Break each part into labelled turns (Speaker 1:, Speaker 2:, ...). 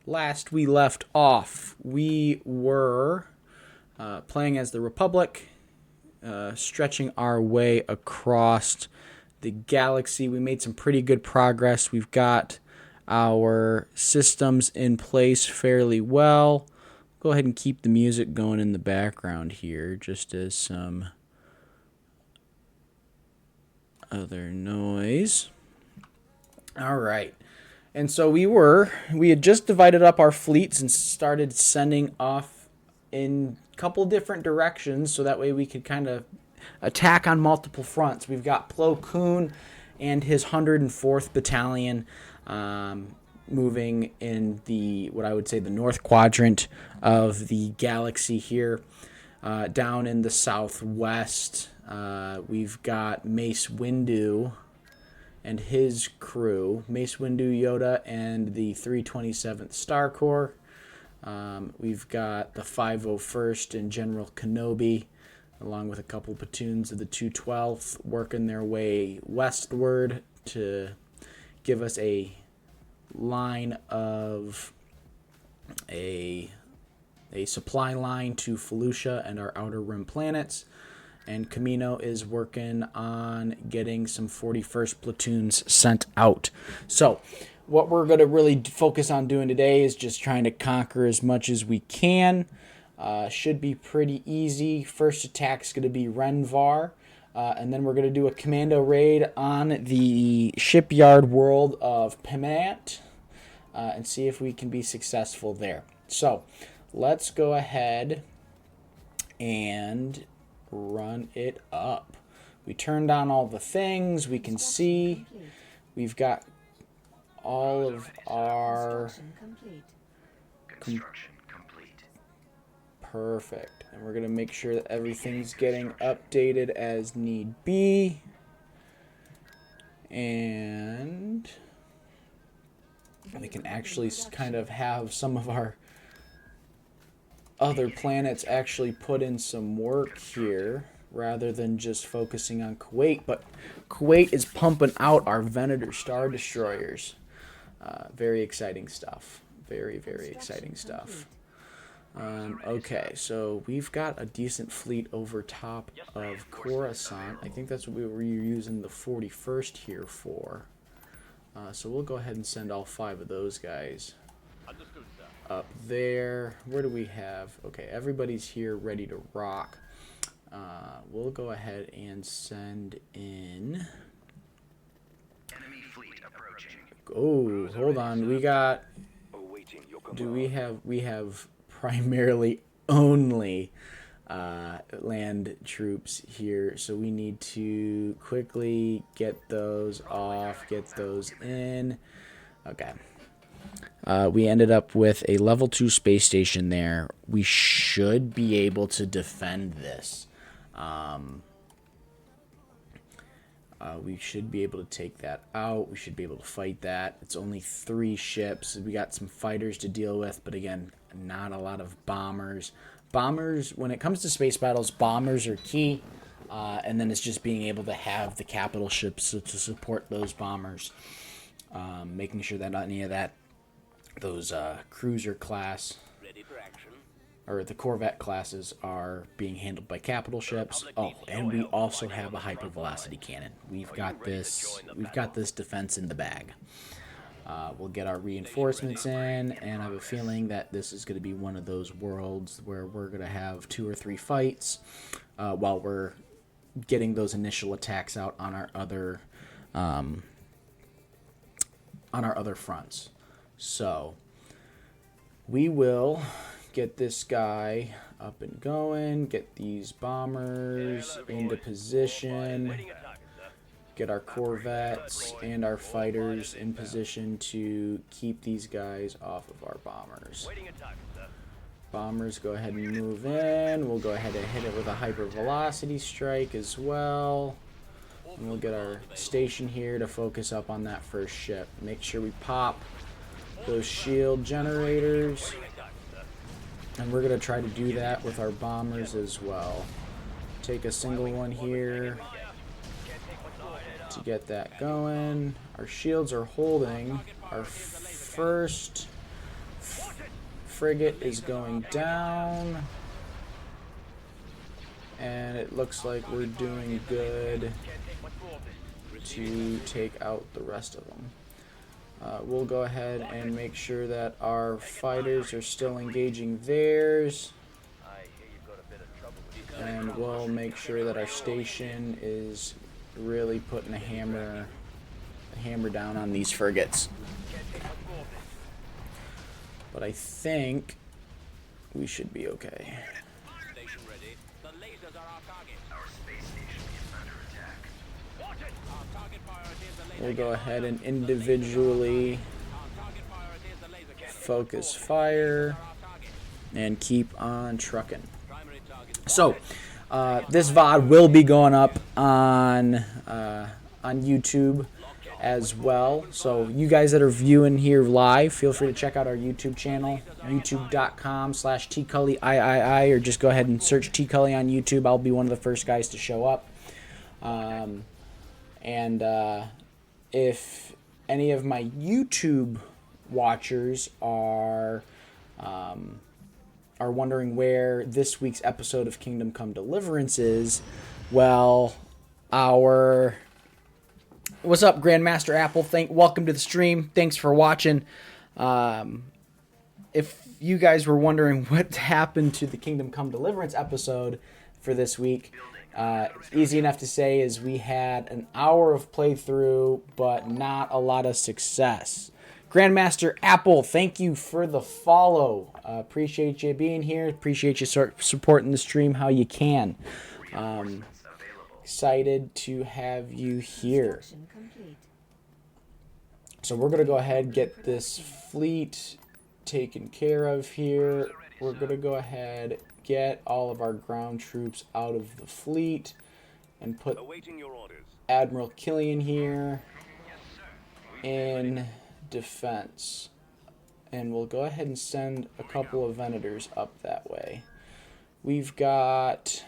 Speaker 1: last we left off, we were playing as the Republic, stretching our way across the galaxy. We made some pretty good progress. We've got our systems in place fairly well. Go ahead and keep the music going in the background here, just as some other noise. All right. And so we had just divided up our fleets and started sending off in a couple different directions so that way we could kind of attack on multiple fronts. We've got Plo Koon and his 104th Battalion moving in what I would say the north quadrant of the galaxy here. Down in the southwest, we've got Mace Windu and his crew, Mace Windu, Yoda, and the 327th Star Corps. We've got the 501st and General Kenobi, along with a couple platoons of the 212th, working their way westward to give us a line of a supply line to Felucia and our Outer Rim planets. And Camino is working on getting some 41st platoons sent out. So what we're going to really focus on doing today is just trying to conquer as much as we can. Should be pretty easy. First attack is going to be Renvar. And then we're going to do a commando raid on the shipyard world of Pemant and see if we can be successful there. So let's go ahead and run it up. We turned on all the things. We can see we've got all of our construction complete. Perfect. And we're going to make sure that everything's getting updated as need be. And we can actually kind of have some of our other planets actually put in some work here rather than just focusing on Kuwait. But Kuwait is pumping out our Venator Star Destroyers. Very exciting stuff. Very, very exciting stuff. Okay, so we've got a decent fleet over top of Coruscant. I think that's what we were using the 41st here for. So we'll go ahead and send all 5 of those guys up there. Where do we have? Okay, everybody's here ready to rock. We'll go ahead and send in. Enemy fleet approaching. Oh, hold on. We got. We have primarily only land troops here, so we need to quickly get those off, get those in. Okay. We ended up with a level 2 space station there. We should be able to defend this. We should be able to take that out. We should be able to fight that. It's only 3 ships. We got some fighters to deal with, but again, not a lot of bombers. Bombers, when it comes to space battles, bombers are key. And then it's just being able to have the capital ships to support those bombers. Making sure that not any of those cruiser class or the Corvette classes are being handled by capital ships. Oh, and we also have a hypervelocity cannon. We've got this defense in the bag. We'll get our reinforcements in, and I have a feeling that this is going to be one of those worlds where we're going to have 2 or 3 fights while we're getting those initial attacks out on our other fronts. So we will get this guy up and going, get these bombers into position, get our corvettes and our fighters in position to keep these guys off of our bombers. Bombers, go ahead and move in. We'll go ahead and hit it with a hypervelocity strike as well. And we'll get our station here to focus up on that first ship. Make sure we pop those shield generators. And we're going to try to do that with our bombers as well. Take a single one here to get that going. Our shields are holding. Our first frigate is going down. And it looks like we're doing good to take out the rest of them. We'll go ahead and make sure that our fighters are still engaging theirs. And we'll make sure that our station is really putting a hammer down on these frigates. But I think we should be okay. We'll go ahead and individually focus fire and keep on trucking. So, this VOD will be going up on YouTube as well. So, you guys that are viewing here live, feel free to check out our YouTube channel, youtube.com/TCully or just go ahead and search TCully on YouTube. I'll be one of the first guys to show up. If any of my YouTube watchers are wondering where this week's episode of Kingdom Come Deliverance is, well, what's up, Grandmaster Apple? Welcome to the stream. Thanks for watching. If you guys were wondering what happened to the Kingdom Come Deliverance episode for this week, easy enough to say is we had an hour of playthrough, but not a lot of success. Grandmaster Apple, thank you for the follow. Appreciate you being here. Appreciate you supporting the stream how you can. Excited to have you here. So we're going to go ahead and get this fleet taken care of here. We're going to go ahead get all of our ground troops out of the fleet and put Admiral Killian here in defense. And we'll go ahead and send a couple of Venators up that way. We've got...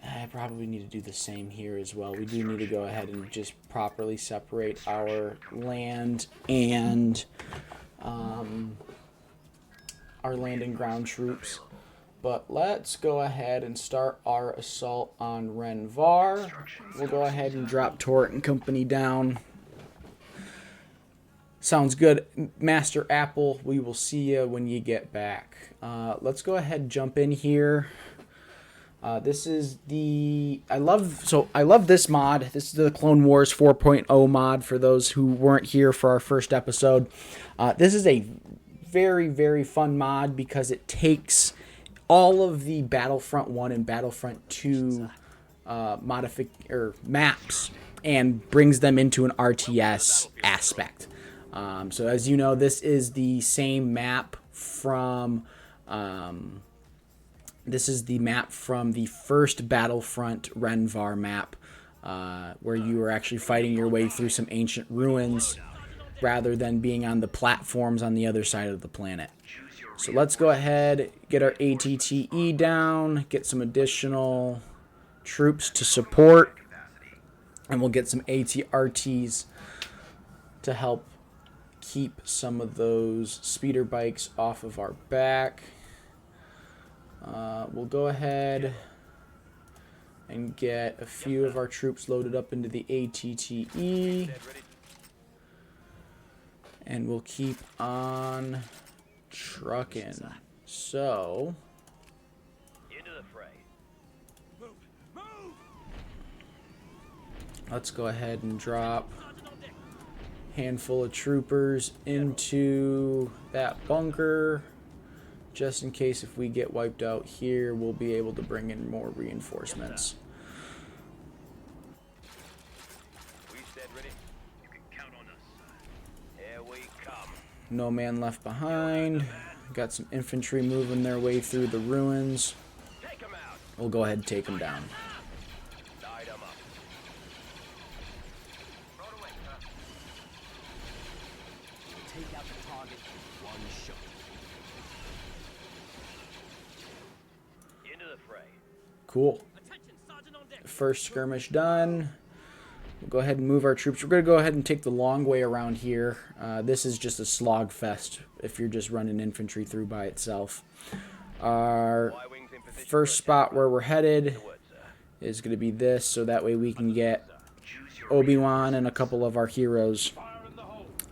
Speaker 1: I probably need to do the same here as well. We do need to go ahead and just properly separate our land and our land and ground troops. But let's go ahead and start our assault on Renvar. We'll go ahead and drop Torrent and company down. Sounds good. Master Apple, we will see you when you get back. Let's go ahead and jump in here. This is the... I love this mod. This is the Clone Wars 4.0 mod for those who weren't here for our first episode. This is a very, very fun mod because it takes all of the Battlefront 1 and Battlefront 2 maps and brings them into an RTS aspect. So as you know, this is the same map from the first Battlefront Renvar map, where you were actually fighting your way through some ancient ruins rather than being on the platforms on the other side of the planet. So let's go ahead, get our ATTE down, get some additional troops to support, and we'll get some ATRTs to help keep some of those speeder bikes off of our back. We'll go ahead and get a few of our troops loaded up into the ATTE. And we'll keep on trucking. So, let's go ahead and drop a handful of troopers into that bunker. Just in case if we get wiped out here, we'll be able to bring in more reinforcements. No man left behind. Got some infantry moving their way through the ruins. We'll go ahead and take them down. Cool. First skirmish done. go ahead and move our troops. We're going to go ahead and take the long way around here. This is just a slog fest if you're just running infantry through by itself. Our first spot where we're headed is going to be this, so that way we can get Obi-Wan and a couple of our heroes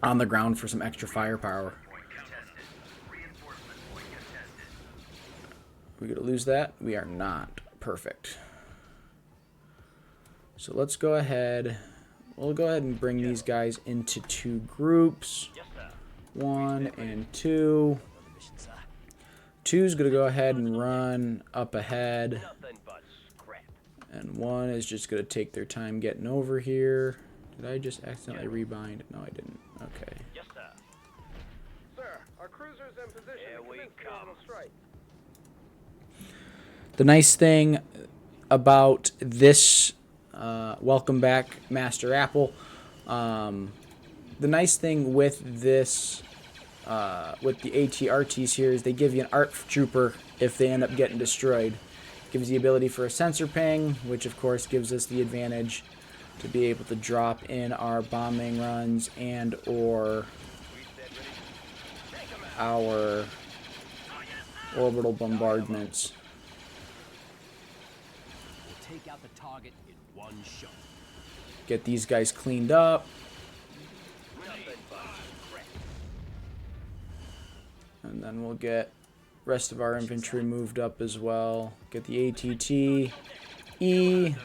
Speaker 1: on the ground for some extra firepower. We're going to lose that? We are not. Perfect. So let's go ahead. We'll go ahead and bring these guys into 2 groups. 1 and 2. 2's going to go ahead and run up ahead. And 1 is just going to take their time getting over here. Did I just accidentally rebind? No, I didn't. Okay.
Speaker 2: Yes, sir. Sir, our cruiser's in position. Here we come.
Speaker 1: The nice thing about this, welcome back, Master Apple. The nice thing with this, with the AT-RTs here, is they give you an ARC trooper if they end up getting destroyed. Gives the ability for a sensor ping, which of course gives us the advantage to be able to drop in our bombing runs and or our orbital bombardments.
Speaker 3: We'll take out the target in one shot.
Speaker 1: Get these guys cleaned up. And then we'll get rest of our infantry moved up as well. Get the ATT E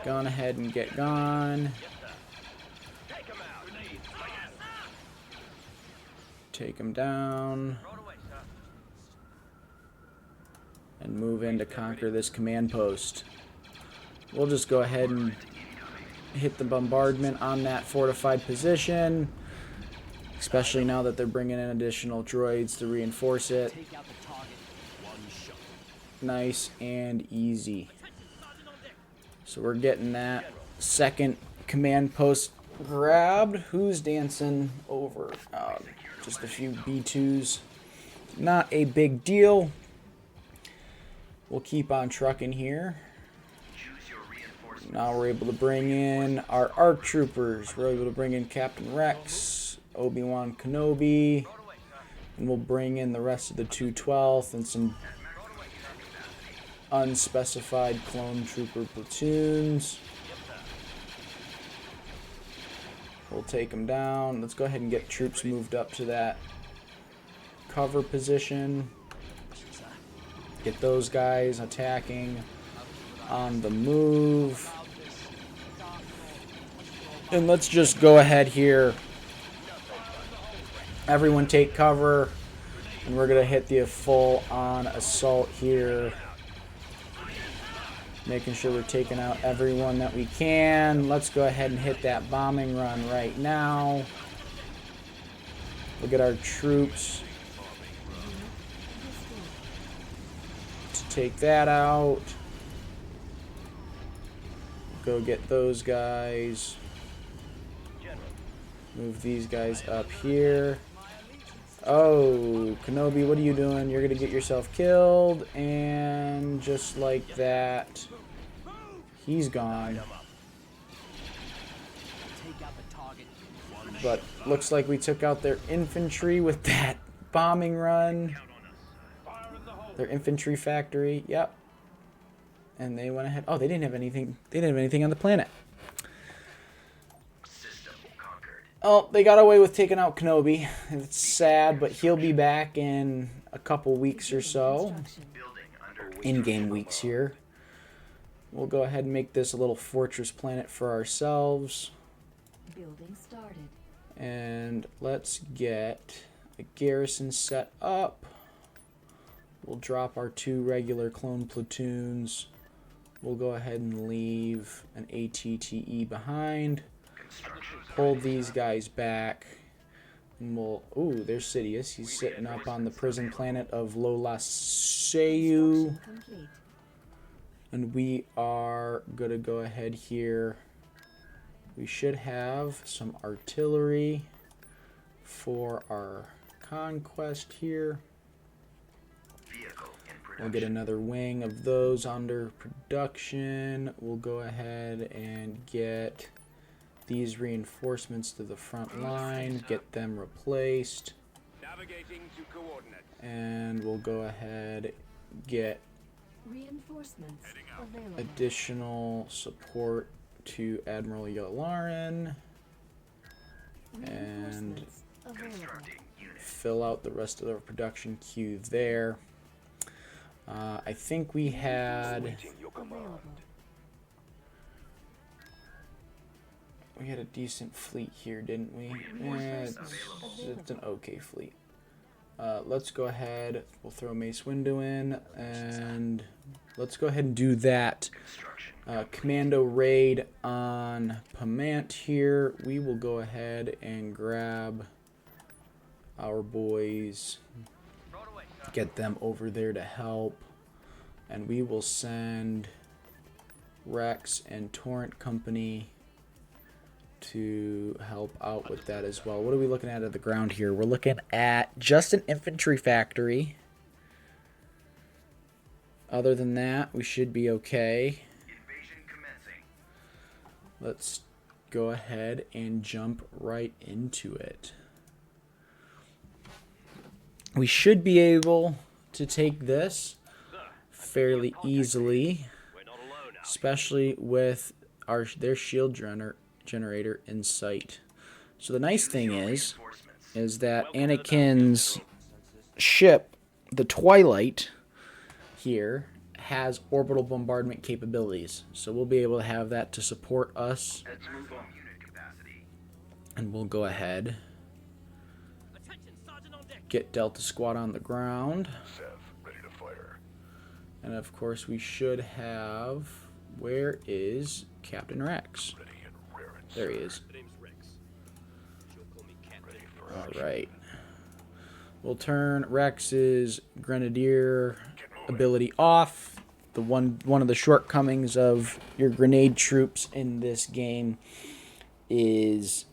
Speaker 1: gone ahead and get gone. Take them down and move in to conquer this command post. We'll just go ahead and hit the bombardment on that fortified position, especially now that they're bringing in additional droids to reinforce it. Nice and easy. So we're getting that second command post grabbed. Who's dancing over? Just a few B2s. Not a big deal. We'll keep on trucking here. Now we're able to bring in our ARC troopers. We're able to bring in Captain Rex, Obi-Wan Kenobi, and we'll bring in the rest of the 212th and some unspecified clone trooper platoons. We'll take them down. Let's go ahead and get troops moved up to that cover position. Get those guys attacking on the move. And let's just go ahead here. Everyone take cover. And we're going to hit the full-on assault here. Making sure we're taking out everyone that we can. Let's go ahead and hit that bombing run right now. Look at our troops. To take that out. Go get those guys. Move these guys up here. Oh, Kenobi, what are you doing? You're going to get yourself killed. And just like that, he's gone. But looks like we took out their infantry with that bombing run. Their infantry factory, yep. And they went ahead. Oh, they didn't have anything. They didn't have anything on the planet. Oh, they got away with taking out Kenobi. It's sad, but he'll be back in a couple weeks or so. In-game weeks here. We'll go ahead and make this a little fortress planet for ourselves.
Speaker 4: Building started.
Speaker 1: And let's get a garrison set up. We'll drop our 2 regular clone platoons. We'll go ahead and leave an ATTE behind. Hold these guys back. And we'll... Ooh, there's Sidious. He's sitting up on the prison planet of Lola Seyu. And we are going to go ahead here. We should have some artillery for our conquest here. We'll get another wing of those under production. We'll go ahead and get these reinforcements to the front line, get them replaced,
Speaker 2: Navigating to coordinates.
Speaker 1: and we'll go ahead get
Speaker 4: Reinforcements available.
Speaker 1: additional support to Admiral Yalarin and
Speaker 4: Reinforcements available.
Speaker 1: fill out the rest of our production queue there. I think we had
Speaker 4: Available.
Speaker 1: a decent fleet here, didn't we? It's an okay fleet. Let's go ahead. We'll throw Mace Windu in, and let's go ahead and do that. Commando raid on Pamant here. We will go ahead and grab our boys, get them over there to help, and we will send Rex and Torrent Company to help out with that as well. What are we looking at the ground here? We're looking at just an infantry factory. Other than that, we should be okay.
Speaker 5: Invasion commencing.
Speaker 1: Let's go ahead and jump right into it. We should be able to take this fairly easily,
Speaker 2: We're not alone now.
Speaker 1: especially with their shield generator in sight. So the nice thing is that Anakin's ship, the Twilight, here has orbital bombardment capabilities. So we'll be able to have that to support us,
Speaker 5: Let's move on unit capacity.
Speaker 1: and we'll go ahead
Speaker 3: Attention, Sergeant on deck.
Speaker 1: get Delta Squad on the ground.
Speaker 5: Sev, ready to fire.
Speaker 1: And of course we should have, where is Captain Rex?
Speaker 5: Ready and raring.
Speaker 1: There he is.
Speaker 3: The name's Rex. She'll call me Captain.
Speaker 5: Ready for
Speaker 1: All right. We'll turn Rex's Grenadier ability off. The one of the shortcomings of your grenade troops in this game is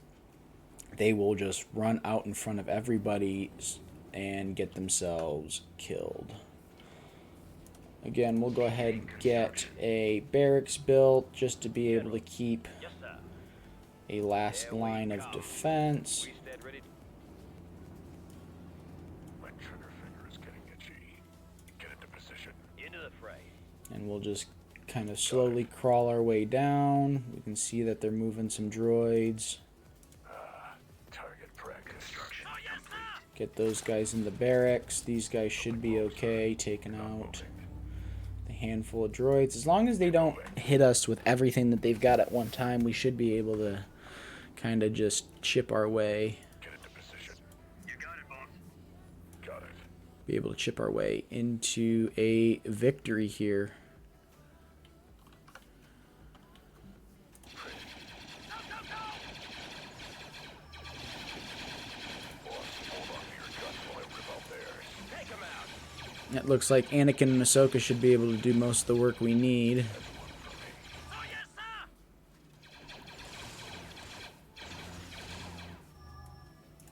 Speaker 1: they will just run out in front of everybody and get themselves killed. Again, we'll go ahead and get a barracks built just to be able to keep
Speaker 2: Yes, sir.
Speaker 1: a last line of defense.
Speaker 2: We stand ready.
Speaker 5: My trigger finger is getting itchy. Get into position.
Speaker 2: Into the fray.
Speaker 1: And we'll just kind of slowly crawl our way down. We can see that they're moving some droids.
Speaker 5: Target practice. Construction.
Speaker 1: Get those guys in the barracks. These guys should be okay, taking out the handful of droids. As long as they don't hit us with everything that they've got at one time, we should be able to kind of just chip our way.
Speaker 5: Get into position. You got it, boss. Got it.
Speaker 1: Be able to chip our way into a victory here.
Speaker 2: Take him out.
Speaker 1: It looks like Anakin and Ahsoka should be able to do most of the work we need.
Speaker 3: Oh, yes, sir.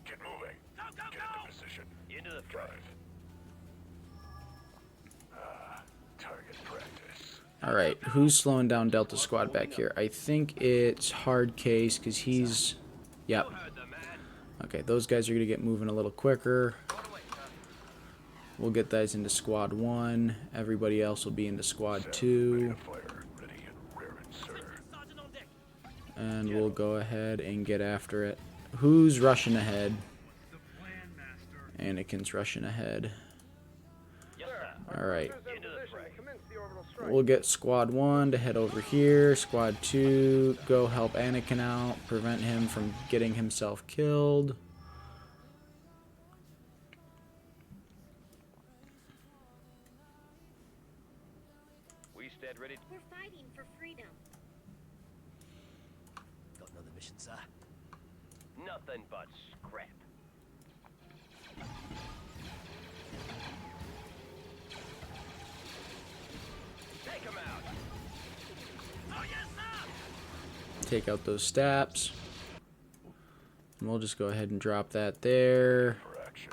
Speaker 5: Get moving.
Speaker 3: Go, go,
Speaker 5: Get
Speaker 3: go.
Speaker 5: into position.
Speaker 2: Into the fray.
Speaker 5: Got it. Target practice.
Speaker 1: All right, who's slowing down Delta Squad back here? I think it's Hard Case because he's... Yep.
Speaker 2: Heard the man.
Speaker 1: Okay, those guys are going to get moving a little quicker. We'll get those into Squad 1. Everybody else will be into Squad 2.
Speaker 5: Fire. Ready and raring, sir.
Speaker 3: Sergeant on deck.
Speaker 1: And we'll go ahead and get after it. Who's rushing ahead? Anakin's rushing ahead.
Speaker 2: Yes, sir.
Speaker 1: All right.
Speaker 2: Cruisers in
Speaker 5: Into the
Speaker 2: position.
Speaker 5: fray.
Speaker 2: Commence the orbital strike.
Speaker 1: We'll get Squad 1 to head over here. Squad 2, go help Anakin out. Prevent him from getting himself killed.
Speaker 2: We stand ready.
Speaker 6: We're fighting for freedom.
Speaker 3: Got another mission, sir.
Speaker 2: Nothing but scrap. Take him out.
Speaker 3: Oh, yes, sir.
Speaker 1: Take out those staps. And we'll just go ahead and drop that there.
Speaker 5: For action.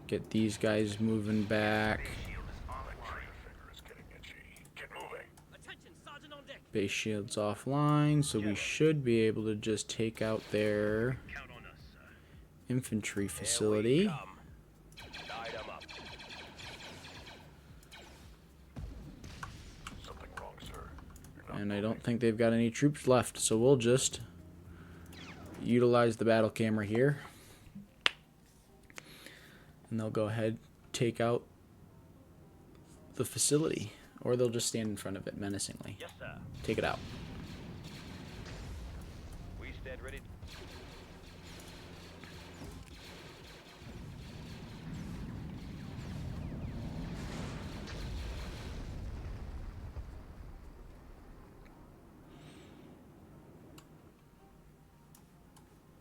Speaker 1: Get these guys moving back.
Speaker 5: Shield is on. My trigger finger is getting itchy. Get moving.
Speaker 3: Attention, Sergeant on deck.
Speaker 1: Base shield's offline, so we should be able to just take out their
Speaker 3: Count on us, sir.
Speaker 1: infantry facility.
Speaker 2: Light 'em up.
Speaker 5: Something wrong, sir. You're not
Speaker 1: And I don't think they've got any troops left, so we'll just utilize the battle camera here. And they'll go ahead, take out the facility. Or they'll just stand in front of it menacingly.
Speaker 2: Yes, sir.
Speaker 1: Take it out.
Speaker 2: We stand ready.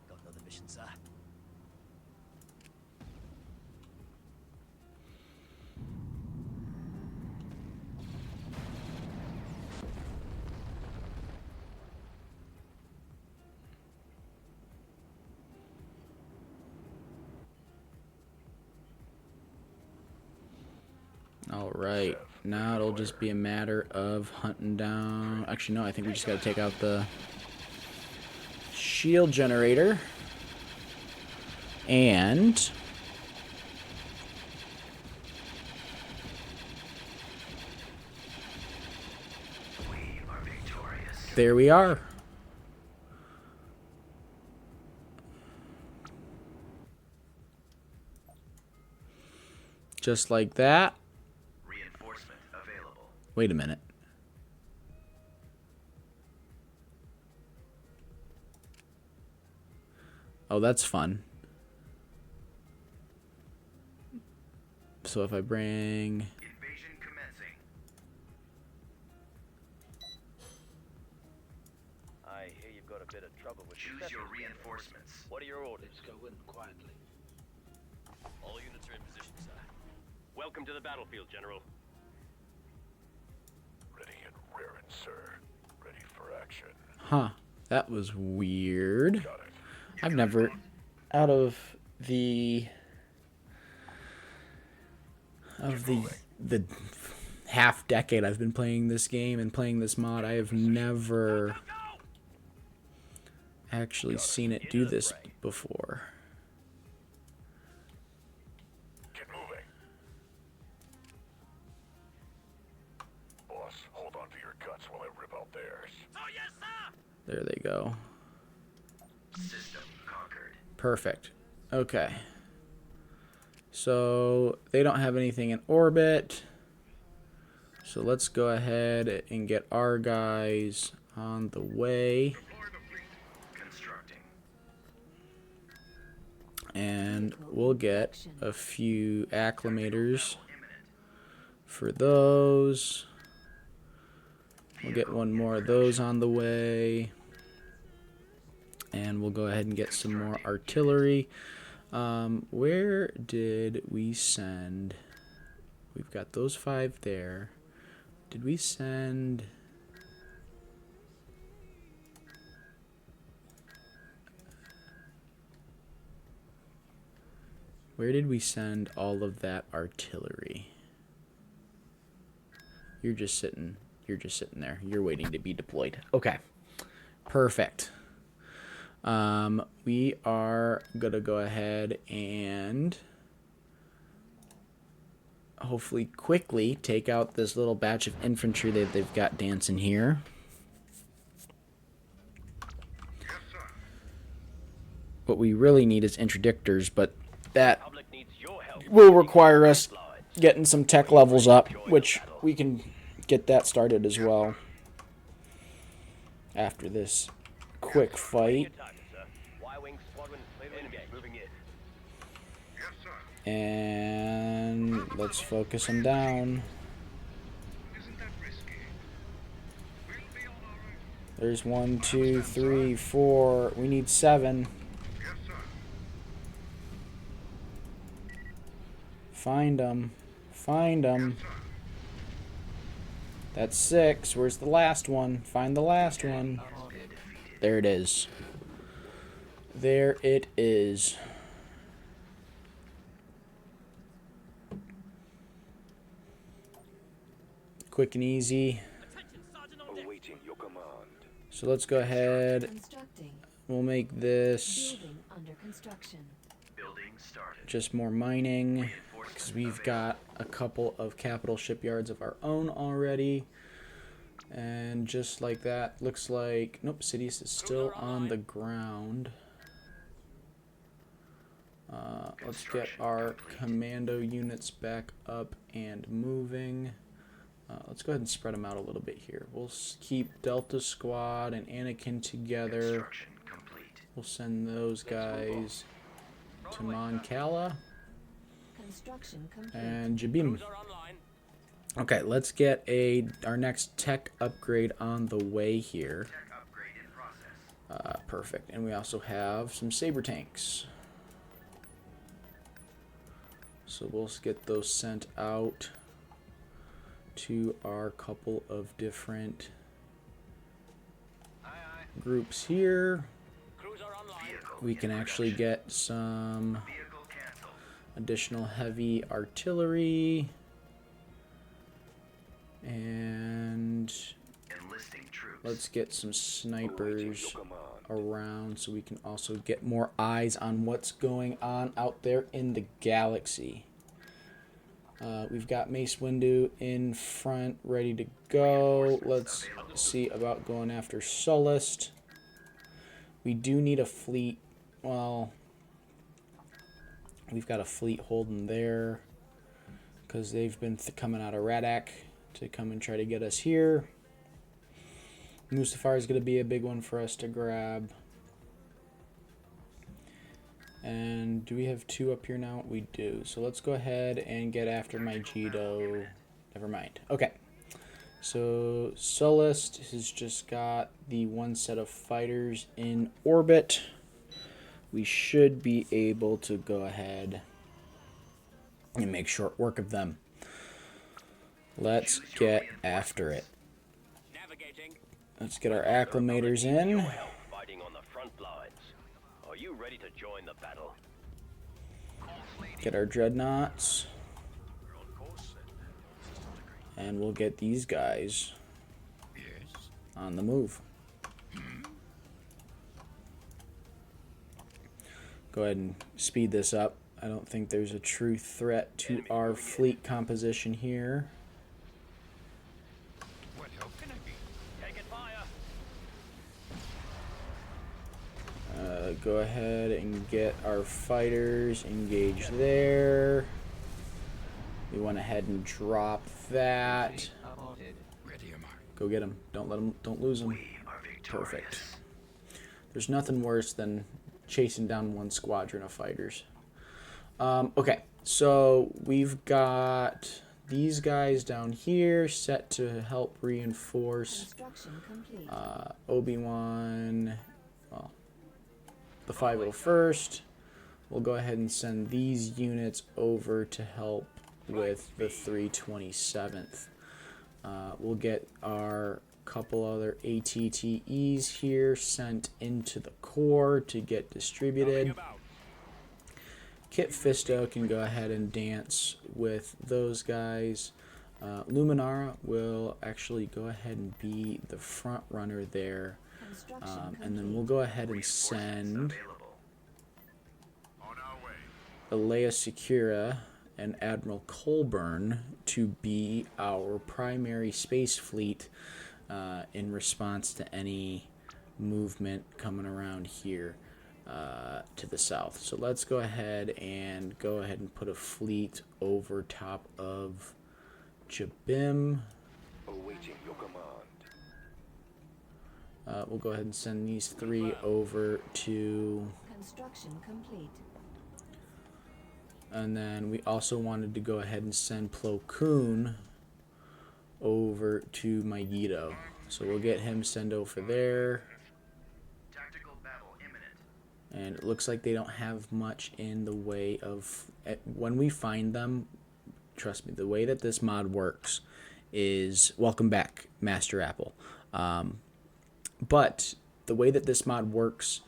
Speaker 3: Got another mission, sir.
Speaker 1: Alright, now it'll just be a matter of hunting down... Actually, no, I think we just gotta take out the shield generator. And...
Speaker 3: We are victorious.
Speaker 1: there we are. Just like that.
Speaker 3: Reinforcement available.
Speaker 1: Wait a minute. Oh, that's fun. So if I bring...
Speaker 3: Invasion commencing.
Speaker 2: I hear you've got a bit of trouble with
Speaker 3: Choose
Speaker 2: the
Speaker 3: your
Speaker 2: Separatists.
Speaker 3: reinforcements.
Speaker 2: What are your orders?
Speaker 6: Go in quietly.
Speaker 3: All units are in position, sir.
Speaker 2: Welcome to the battlefield, General.
Speaker 5: ready and raring, sir. Ready for action.
Speaker 1: Huh. That was weird.
Speaker 5: Got it.
Speaker 1: I've never... Out of the half decade I've been playing this game and playing this mod, I have never actually seen it do this before.
Speaker 5: Get moving. Boss, hold on to your guts while I rip out theirs.
Speaker 3: Oh, yes, sir!
Speaker 1: There they go.
Speaker 3: System conquered.
Speaker 1: Perfect. Okay. So they don't have anything in orbit. So let's go ahead and get our guys on the way.
Speaker 3: Constructing.
Speaker 1: And we'll get a few acclimators
Speaker 3: Imminent.
Speaker 1: for those. We'll get one more of those on the way. And we'll go ahead and get some more artillery. Where did we send? We've got those 5 there. Did we send? Where did we send all of that artillery? You're just sitting there. You're waiting to be deployed. Okay. Perfect. We are gonna go ahead and hopefully quickly take out this little batch of infantry that they've got dancing here. What we really need is interdictors, but that
Speaker 2: Public needs your help.
Speaker 1: will require us getting some tech levels up, which we can get that started as well after this quick fight.
Speaker 2: Your target, sir. Y-wing squadron clearly engaged. Moving in.
Speaker 1: And let's focus them down. There's 1, 2, 3, 4. We need 7. Find them. Find them. That's 6. Where's the last one? Find the last one. There it is. There it is. Quick and easy.
Speaker 3: Attention, Sergeant on deck.
Speaker 5: Awaiting your
Speaker 1: So let's go ahead.
Speaker 4: Constructing.
Speaker 1: We'll make this
Speaker 4: Building under construction.
Speaker 3: Building started.
Speaker 1: just more mining, because we've got a couple of capital shipyards of our own already. And just like that, looks like, nope, Sidious is still on the ground. Let's get our commando units back up and moving. Let's go ahead and spread them out a little bit here. We'll keep Delta Squad and Anakin together.
Speaker 3: Construction complete.
Speaker 1: We'll send those guys to Moncala
Speaker 4: Construction complete.
Speaker 1: and Jabim. Okay, let's get our next tech upgrade on the way here.
Speaker 3: Tech upgrade in process.
Speaker 1: Perfect. And we also have some saber tanks. So we'll get those sent out to our couple of different groups here. We can actually get some
Speaker 3: Vehicle canceled.
Speaker 1: additional heavy artillery. And
Speaker 3: Enlisting troops.
Speaker 1: let's get some snipers
Speaker 5: Awaiting your command.
Speaker 1: around so we can also get more eyes on what's going on out there in the galaxy. We've got Mace Windu in front, ready to go. Let's see about going after Sullust. We do need a fleet. Well, we've got a fleet holding there because they've been coming out of Radak to come and try to get us here. Mustafar is going to be a big one for us to grab. And do we have two up here now? We do. So let's go ahead and get after my Gedo. Never mind. Okay. So Sullust has just got the one set of fighters in orbit. We should be able to go ahead and make short work of them. Let's get after it. Let's get our acclimators in.
Speaker 2: Fighting on the front lines. Are you ready to join the battle?
Speaker 1: Get our dreadnoughts. And we'll get these guys on the move. Go ahead and speed this up. I don't think there's a true threat to our fleet composition here.
Speaker 2: Taking fire.
Speaker 1: Go ahead and get our fighters engaged there. We went ahead and drop that.
Speaker 5: Ready am I.
Speaker 1: Go get them. Don't lose them.
Speaker 3: We are victorious.
Speaker 1: Perfect. There's nothing worse than chasing down one squadron of fighters. Okay, so we've got these guys down here set to help reinforce
Speaker 4: Construction complete.
Speaker 1: Obi-Wan, well, the 501st. We'll go ahead and send these units over to help with the 327th. We'll get our couple other ATTEs here sent into the core to get distributed. Kit Fisto can go ahead and dance with those guys. Luminara will actually go ahead and be the front runner there.
Speaker 4: Construction
Speaker 1: And then we'll go ahead and send
Speaker 3: Available.
Speaker 5: On our way.
Speaker 1: Alea Secura and Admiral Colburn to be our primary space fleet in response to any movement coming around here to the south. So let's go ahead and put a fleet over top of Jabim.
Speaker 5: Awaiting your command.
Speaker 1: We'll go ahead and send these three over to,
Speaker 4: Construction complete.
Speaker 1: and then we also wanted to go ahead and send Plo Koon over to Megiddo. So we'll get him sent over there.
Speaker 3: Tactical battle imminent.
Speaker 1: And it looks like they don't have much in the way of, when we find them, trust me, the way that this mod works is, welcome back, Master Apple. But the way that this mod works,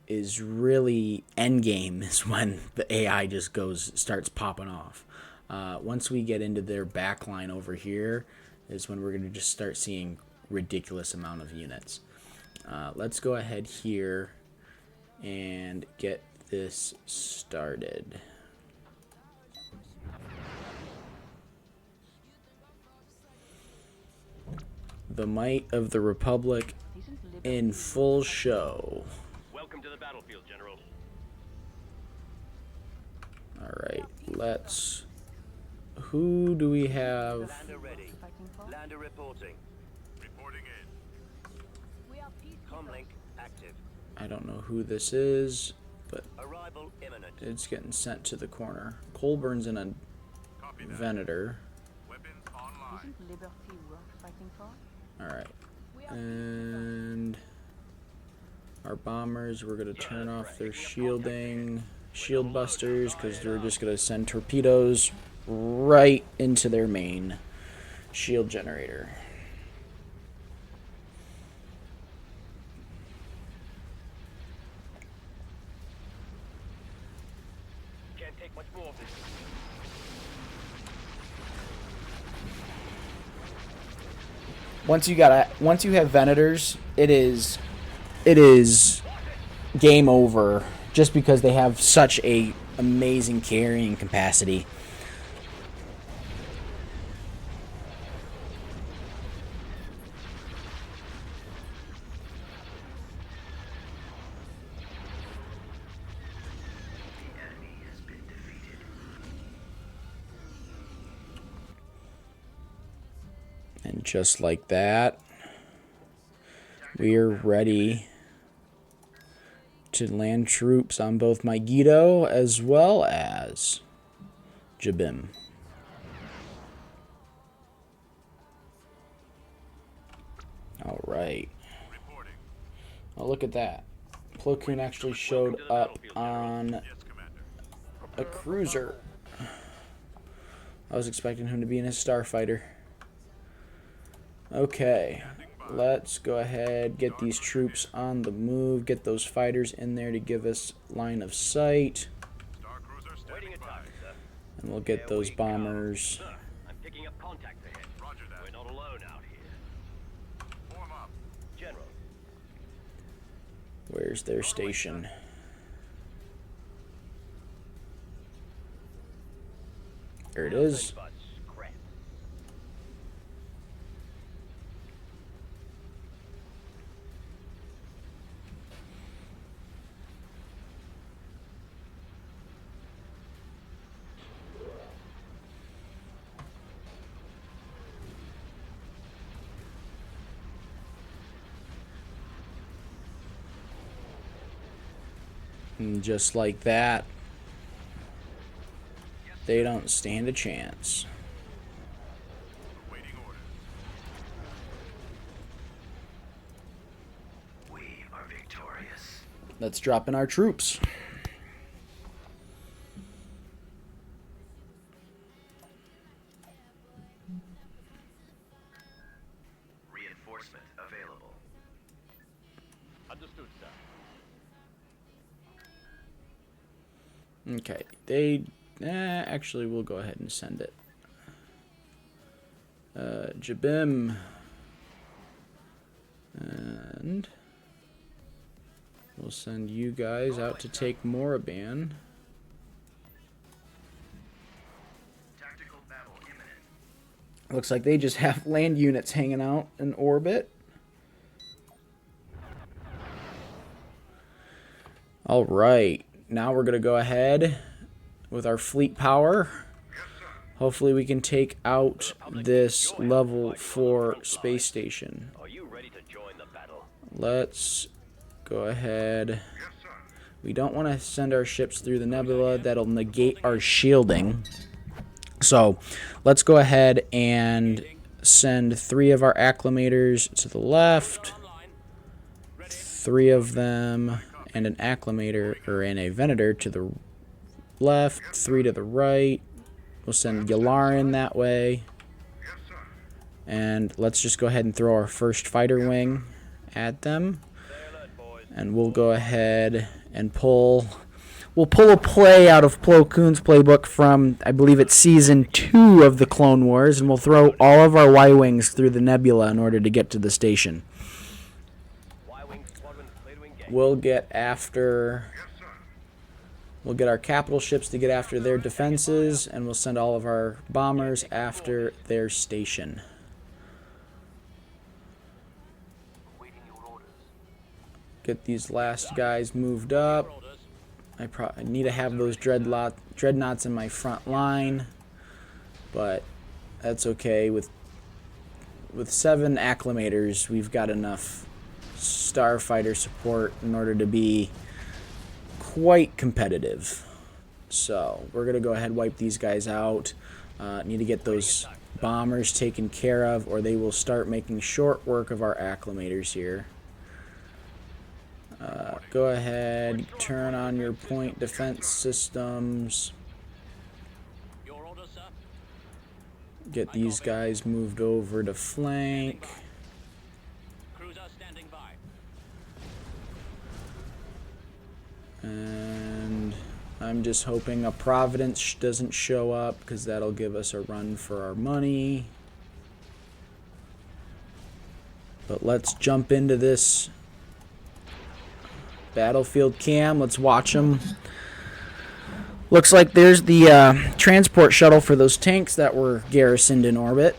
Speaker 1: is really endgame is when the AI just starts popping off. Once we get into their backline over here is when we're going to just start seeing ridiculous amount of units. Let's go ahead here and get this started. The might of the Republic in full show.
Speaker 2: Welcome to the battlefield, General.
Speaker 1: Alright, let's... Who do we have?
Speaker 6: Lander ready. Lander reporting.
Speaker 5: Reporting in.
Speaker 6: Comlink active.
Speaker 1: I don't know who this is, but
Speaker 6: Arrival imminent.
Speaker 1: it's getting sent to the corner. Colburn's in a
Speaker 5: Copy that.
Speaker 1: Venator.
Speaker 5: Weapons online.
Speaker 7: Liberty worth fighting for?
Speaker 1: Alright. And our bombers, we're going to turn off their shielding, shield busters, because they're just going to send torpedoes right into their main shield generator.
Speaker 2: Can't take much more of this.
Speaker 1: Once you have Venators, it is game over, just because they have such a amazing carrying capacity.
Speaker 3: The enemy has been defeated.
Speaker 1: And just like that, we are ready to land troops on both Megiddo as well as Jabim. All right.
Speaker 5: Reporting.
Speaker 1: Oh, look at that. Plo Koon actually showed up on
Speaker 5: Yes, Commander.
Speaker 1: a cruiser. I was expecting him to be in his starfighter. Okay, let's go ahead, get these troops on the move, get those fighters in there to give us line of sight,
Speaker 5: Star Cruiser
Speaker 2: Waiting
Speaker 5: standing
Speaker 2: at
Speaker 5: by.
Speaker 2: target, sir.
Speaker 1: and we'll get those bombers.
Speaker 2: Sir, I'm picking up contacts ahead.
Speaker 5: Roger that.
Speaker 2: We're not alone out here.
Speaker 5: Form up.
Speaker 2: General,
Speaker 1: Where's their station? There it is.
Speaker 2: but scrap.
Speaker 1: And just like that, they don't stand a chance.
Speaker 5: Waiting orders.
Speaker 3: We are victorious.
Speaker 1: Let's drop in our troops.
Speaker 3: Reinforcement available.
Speaker 2: Understood, sir.
Speaker 1: Okay, they actually we'll go ahead and send it. Jabim, and we'll send you guys out to take Moraban.
Speaker 3: Tactical battle imminent.
Speaker 1: Looks like they just have land units hanging out in orbit. All right, now we're gonna go ahead with our fleet power. Hopefully we can take out this level 4 space station.
Speaker 2: Are you ready to join the battle?
Speaker 1: Let's go ahead. We don't want to send our ships through the nebula. That'll negate our shielding. So let's go ahead and send 3 of our acclimators to the left, 3 of them, and an acclimator or and a venator to the left, 3 to the right. We'll send Yalarin that way. And let's just go ahead and throw our first fighter wing at them. And we'll go ahead and pull. we'll pull a play out of Plo Koon's playbook from, I believe it's season 2 of the Clone Wars, and we'll throw all of our Y-Wings through the nebula in order to get to the station.
Speaker 6: Y-wing squadron clear to engage.
Speaker 1: We'll get our capital ships to get after their defenses, and we'll send all of our bombers after their station.
Speaker 6: Awaiting your orders.
Speaker 1: Get these last guys moved up.
Speaker 6: Orders.
Speaker 1: I need to have those dreadnoughts in my front line, but that's okay. With 7 acclimators, we've got enough starfighter support in order to be quite competitive. So we're gonna go ahead and wipe these guys out. Need to get those bombers taken care of, or they will start making short work of our acclimators here. Go ahead, turn on your point defense systems.
Speaker 6: Your orders, sir.
Speaker 1: Get these guys moved over to flank.
Speaker 6: Cruiser standing by.
Speaker 1: And I'm just hoping a Providence doesn't show up, because that'll give us a run for our money. But let's jump into this battlefield cam. Let's watch them. Looks like there's the transport shuttle for those tanks that were garrisoned in orbit.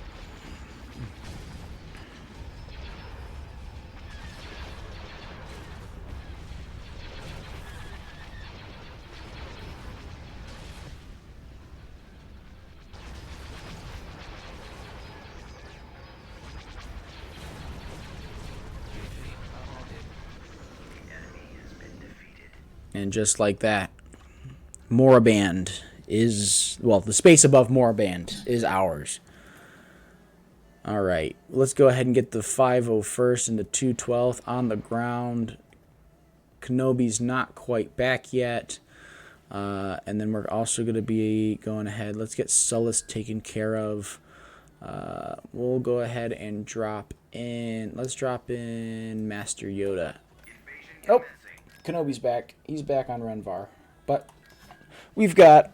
Speaker 1: And just like that, Moraband is, well, the space above Moraband is ours. Alright, let's go ahead and get the 501st and the 212th on the ground. Kenobi's not quite back yet. And then we're also going to be going ahead. Let's get Sullust taken care of. We'll go ahead and drop in. Let's drop in Master Yoda. Oh, Kenobi's back. He's back on Renvar. But we've got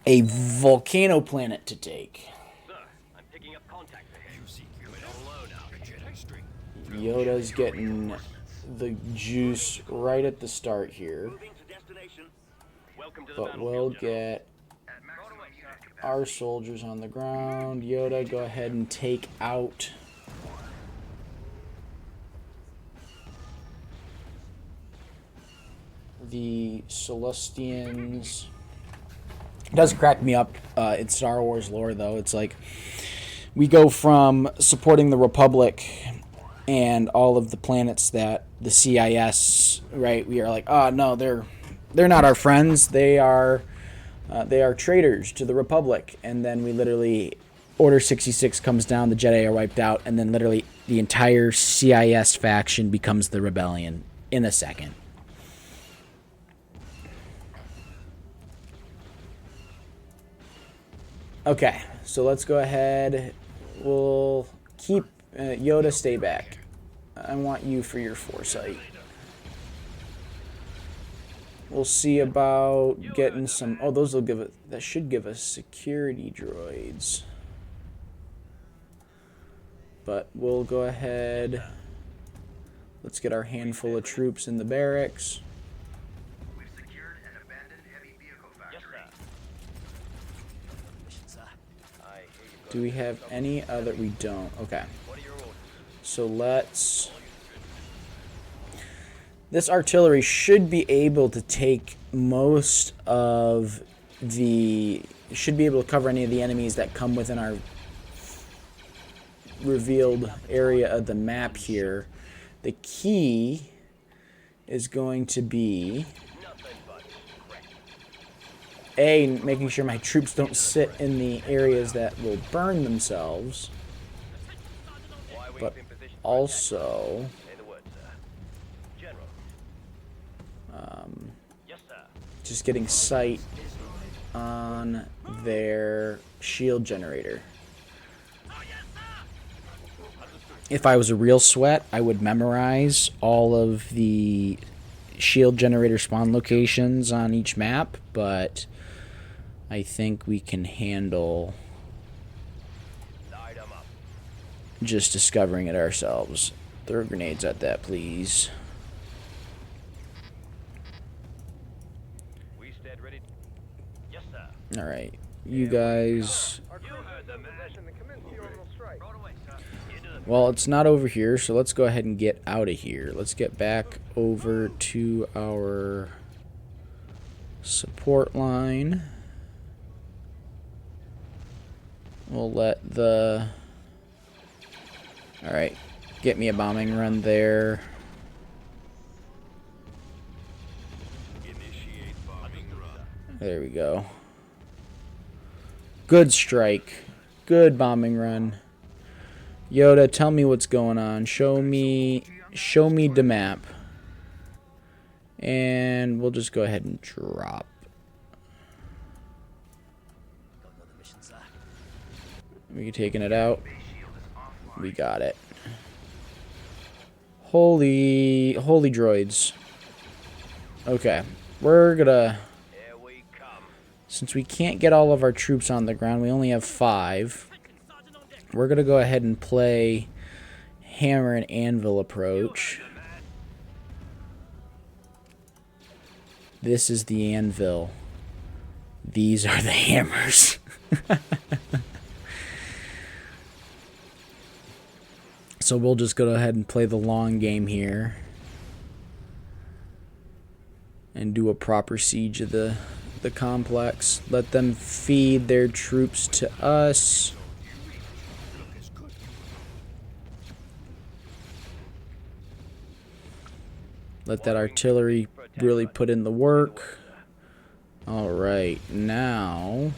Speaker 1: a volcano planet to take.
Speaker 6: Sir, I'm picking up contact ahead.
Speaker 1: Yoda's getting the juice right at the start here.
Speaker 6: Moving to destination. Welcome to the
Speaker 1: But we'll
Speaker 6: battlefield, General.
Speaker 1: get our soldiers on the ground. Yoda, go ahead and take out the Celestians. It does crack me up in Star Wars lore, though. It's like we go from supporting the Republic and all of the planets that the CIS, right? We are like, oh no, they're not our friends. They are traitors to the Republic. And then we literally, Order 66 comes down, the Jedi are wiped out, and then literally the entire CIS faction becomes the rebellion in a second. Okay, so let's go ahead. We'll keep Yoda, stay back. I want you for your foresight. We'll see about getting some. Oh, those will give it. That should give us security droids. But we'll go ahead. Let's get our handful of troops in the barracks.
Speaker 3: We've secured an abandoned heavy vehicle
Speaker 6: Yes,
Speaker 3: factory.
Speaker 6: sir. I hear you.
Speaker 1: Do we have any other? We don't. Okay.
Speaker 6: What are your orders?
Speaker 1: So let's. This artillery should be able to take most of the. Should be able to cover any of the enemies that come within our revealed area of the map here. The key is going to be A, making sure my troops don't sit in the areas that will burn themselves, but also
Speaker 6: Say the word, sir. General. Yes, sir.
Speaker 1: just getting sight on their shield generator. If I was a real sweat, I would memorize all of the shield generator spawn locations on each map, but I think we can handle
Speaker 6: Light 'em up.
Speaker 1: just discovering it ourselves. Throw grenades at that, please.
Speaker 6: We stand ready. Yes, sir.
Speaker 1: Alright, you guys...
Speaker 2: Our cruisers in position to commence the orbital strike.
Speaker 6: Roll away, sir. Into the
Speaker 1: Well, it's not over here, so let's go ahead and get out of here. Let's get back over to our support line. We'll let the... Alright, get me a bombing run there.
Speaker 5: Initiate bombing run.
Speaker 1: There we go. Good strike. Good bombing run. Yoda, tell me what's going on. Show me the map. And we'll just go ahead and drop. We taking it out. We got it. Holy droids. Okay. We're gonna...
Speaker 6: Here we come.
Speaker 1: Since we can't get all of our troops on the ground, we only have 5. We're going to go ahead and play hammer and anvil approach. This is the anvil. These are the hammers. So we'll just go ahead and play the long game here. And do a proper siege of the complex. Let them feed their troops to us. Let that artillery really put in the work. Alright, now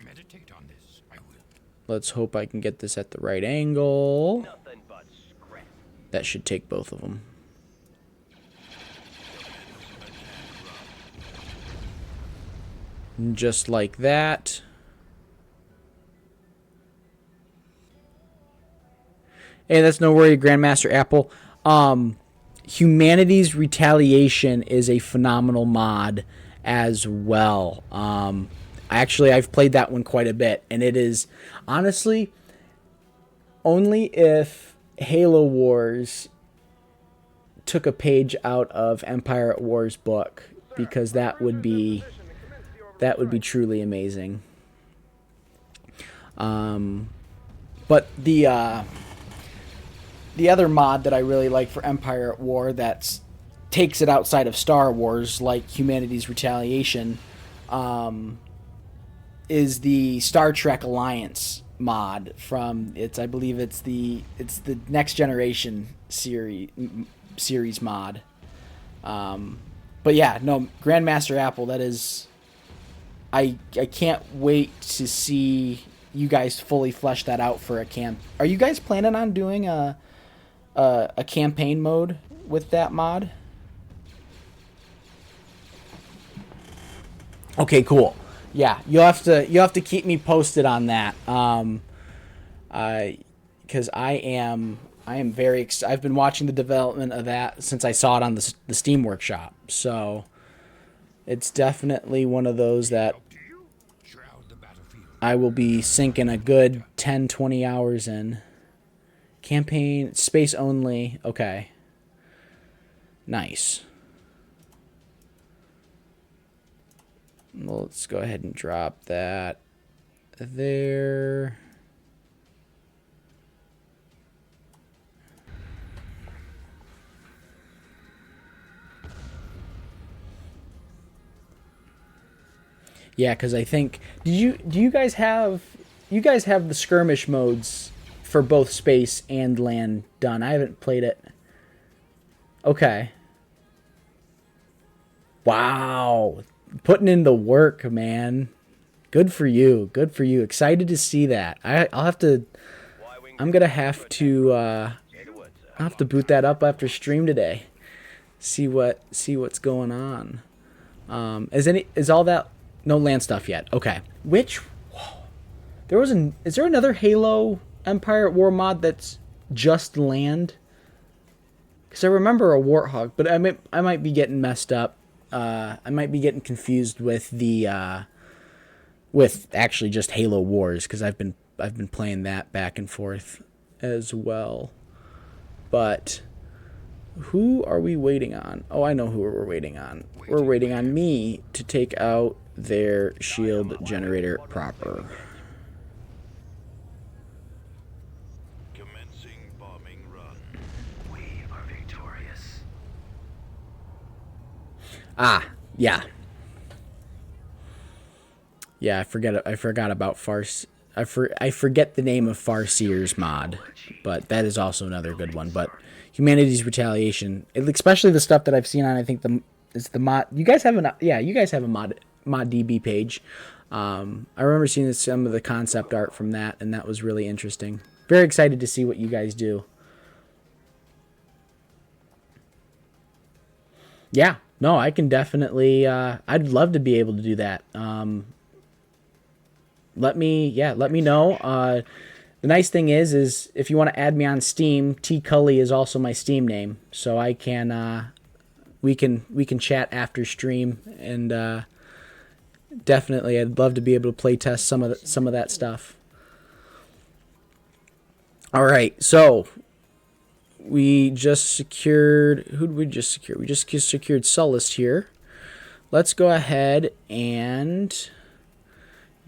Speaker 5: Meditate on this. I will.
Speaker 1: let's hope I can get this at the right angle.
Speaker 6: Nothing but scrap.
Speaker 1: That should take both of them. Just like that. Hey, that's no worry, Grandmaster Apple. Humanity's Retaliation is a phenomenal mod as well. Actually, I've played that one quite a bit, and it is honestly only if Halo Wars took a page out of Empire at War's book, because that would be truly amazing. But the other mod that I really like for Empire at War that takes it outside of Star Wars, like Humanity's Retaliation, is the Star Trek Alliance mod from I believe it's the Next Generation series mod. But yeah, no, Grandmaster Apple, that is, I can't wait to see you guys fully flesh that out for a camp. Are you guys planning on doing a campaign mode with that mod? Okay, cool. Yeah, you'll have to keep me posted on that. Because I am very excited. I've been watching the development of that since I saw it on the Steam Workshop. So it's definitely one of those that
Speaker 5: Shroud the battlefield.
Speaker 1: I will be sinking a good 10-20 hours in. Campaign, space only. Okay. Nice. Well, let's go ahead and drop that there. Yeah, because I think do you guys have the skirmish modes for both space and land done? I haven't played it. Okay. Wow. Putting in the work, man. Good for you. Good for you. Excited to see that. I'll have to I'm going to have to I'll have to boot that up after stream today. See what's going on. Is all that no land stuff yet? Okay. Is there another Halo Empire at War mod that's just land? Because I remember a Warthog, but I might be getting messed up. I might be getting confused with the with actually just Halo Wars, because I've been playing that back and forth as well. But who are we waiting on? Oh, I know who we're waiting on. We're waiting on me to take out their shield generator proper.
Speaker 5: Commencing bombing run.
Speaker 3: We are victorious.
Speaker 1: Ah, yeah. Yeah, I forgot about Farse. I forget the name of Farseer's mod, but that is also another good one. But Humanity's Retaliation, especially the stuff that I've seen on, I think it's the mod. You guys have a mod DB page. I remember seeing some of the concept art from that, and that was really interesting. Very excited to see what you guys do. Yeah, no, I can definitely. I'd love to be able to do that. Let me know. The nice thing is if you want to add me on Steam, TCully is also my Steam name, so I can we can chat after stream, and definitely I'd love to be able to play test some of that stuff. All right, so we just secured. Who did we just secure? We just secured Sullust here. Let's go ahead and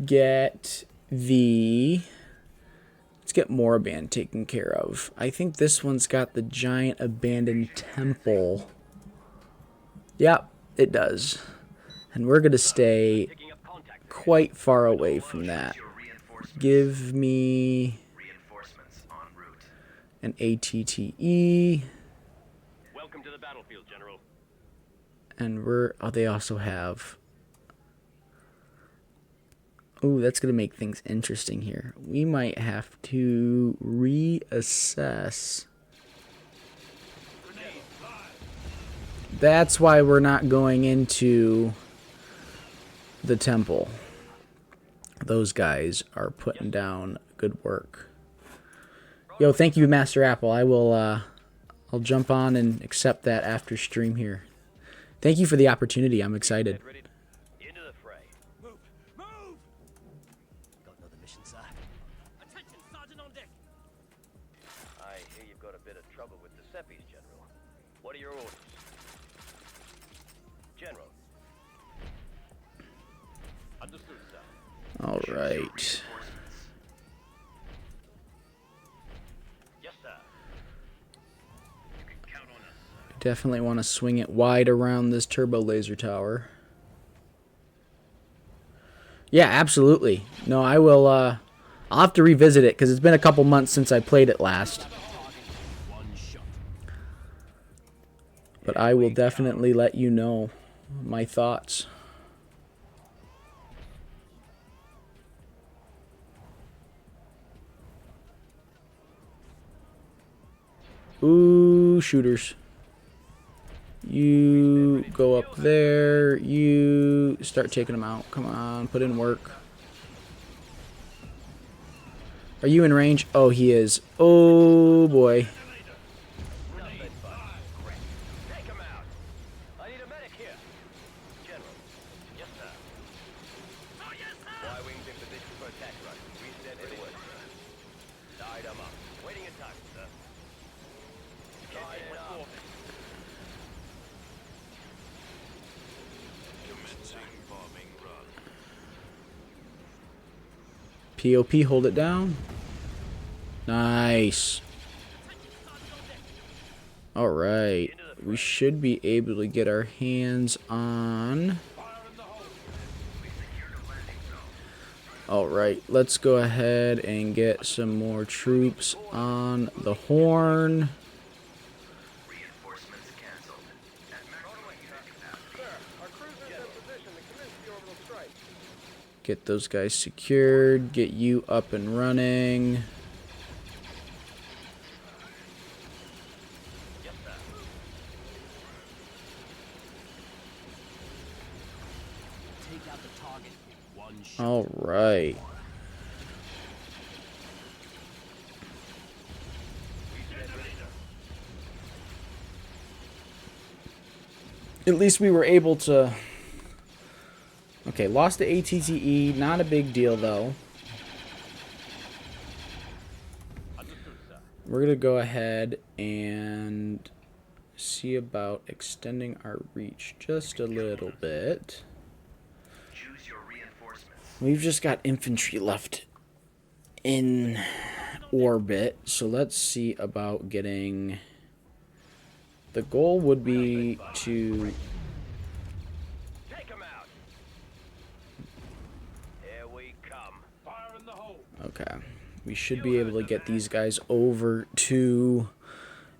Speaker 1: get let's get Moraband taken care of. I think this one's got the giant abandoned temple. Yep, it does. And we're gonna stay quite far away from that. Give me
Speaker 3: Reinforcements en route.
Speaker 1: an ATTE.
Speaker 6: Welcome to the battlefield, General.
Speaker 1: And they also have. Ooh, that's going to make things interesting here. We might have to reassess. That's why we're not going into the temple. Those guys are putting down good work. Yo, thank you, Master Apple. I'll jump on and accept that after stream here. Thank you for the opportunity. I'm excited.
Speaker 6: Ready? Into the fray.
Speaker 3: Got another mission, sir.
Speaker 2: Attention, Sergeant on deck.
Speaker 6: I hear you've got a bit of trouble with the Seppies, General. What are your orders? General. Understood, sir.
Speaker 1: All right.
Speaker 6: Yes, sir. You can count on us, sir.
Speaker 1: Definitely want to swing it wide around this turbo laser tower. Yeah, absolutely. No, I will. I'll have to revisit it because it's been a couple months since I played it last. But I will definitely let you know my thoughts. Ooh, shooters. You go up there. You start taking them out. Come on, put in work. Are you in range? Oh, he is. Oh, boy.
Speaker 6: Nothing but scrap. Take him out. I need a medic here. General. Yes, sir. Oh, yes, sir. Y-wings in position for attack run. Reset in word, sir. Tied him up. Waiting in time, sir. Tied up.
Speaker 5: Commencing bombing run.
Speaker 1: POP, hold it down. Nice. All right. We should be able to get our hands on. All right. Let's go ahead and get some more troops on the horn.
Speaker 3: Reinforcements canceled. At maximum unit capacity.
Speaker 2: Sir, our cruiser's in position to commence the orbital strike.
Speaker 1: Get those guys secured. Get you up and running.
Speaker 6: Yes, sir.
Speaker 8: Take out the target. One shot.
Speaker 1: All right. at least we were able to... Okay, lost the ATTE. Not a big deal, though. We're going to go ahead and see about extending our reach just a little bit.
Speaker 3: Choose your reinforcements.
Speaker 1: We've just got infantry left in orbit, so let's see about getting... The goal would be to...
Speaker 6: Take 'em out. Here we come.
Speaker 5: Fire in the hole.
Speaker 1: Okay. We should be able to get these guys over to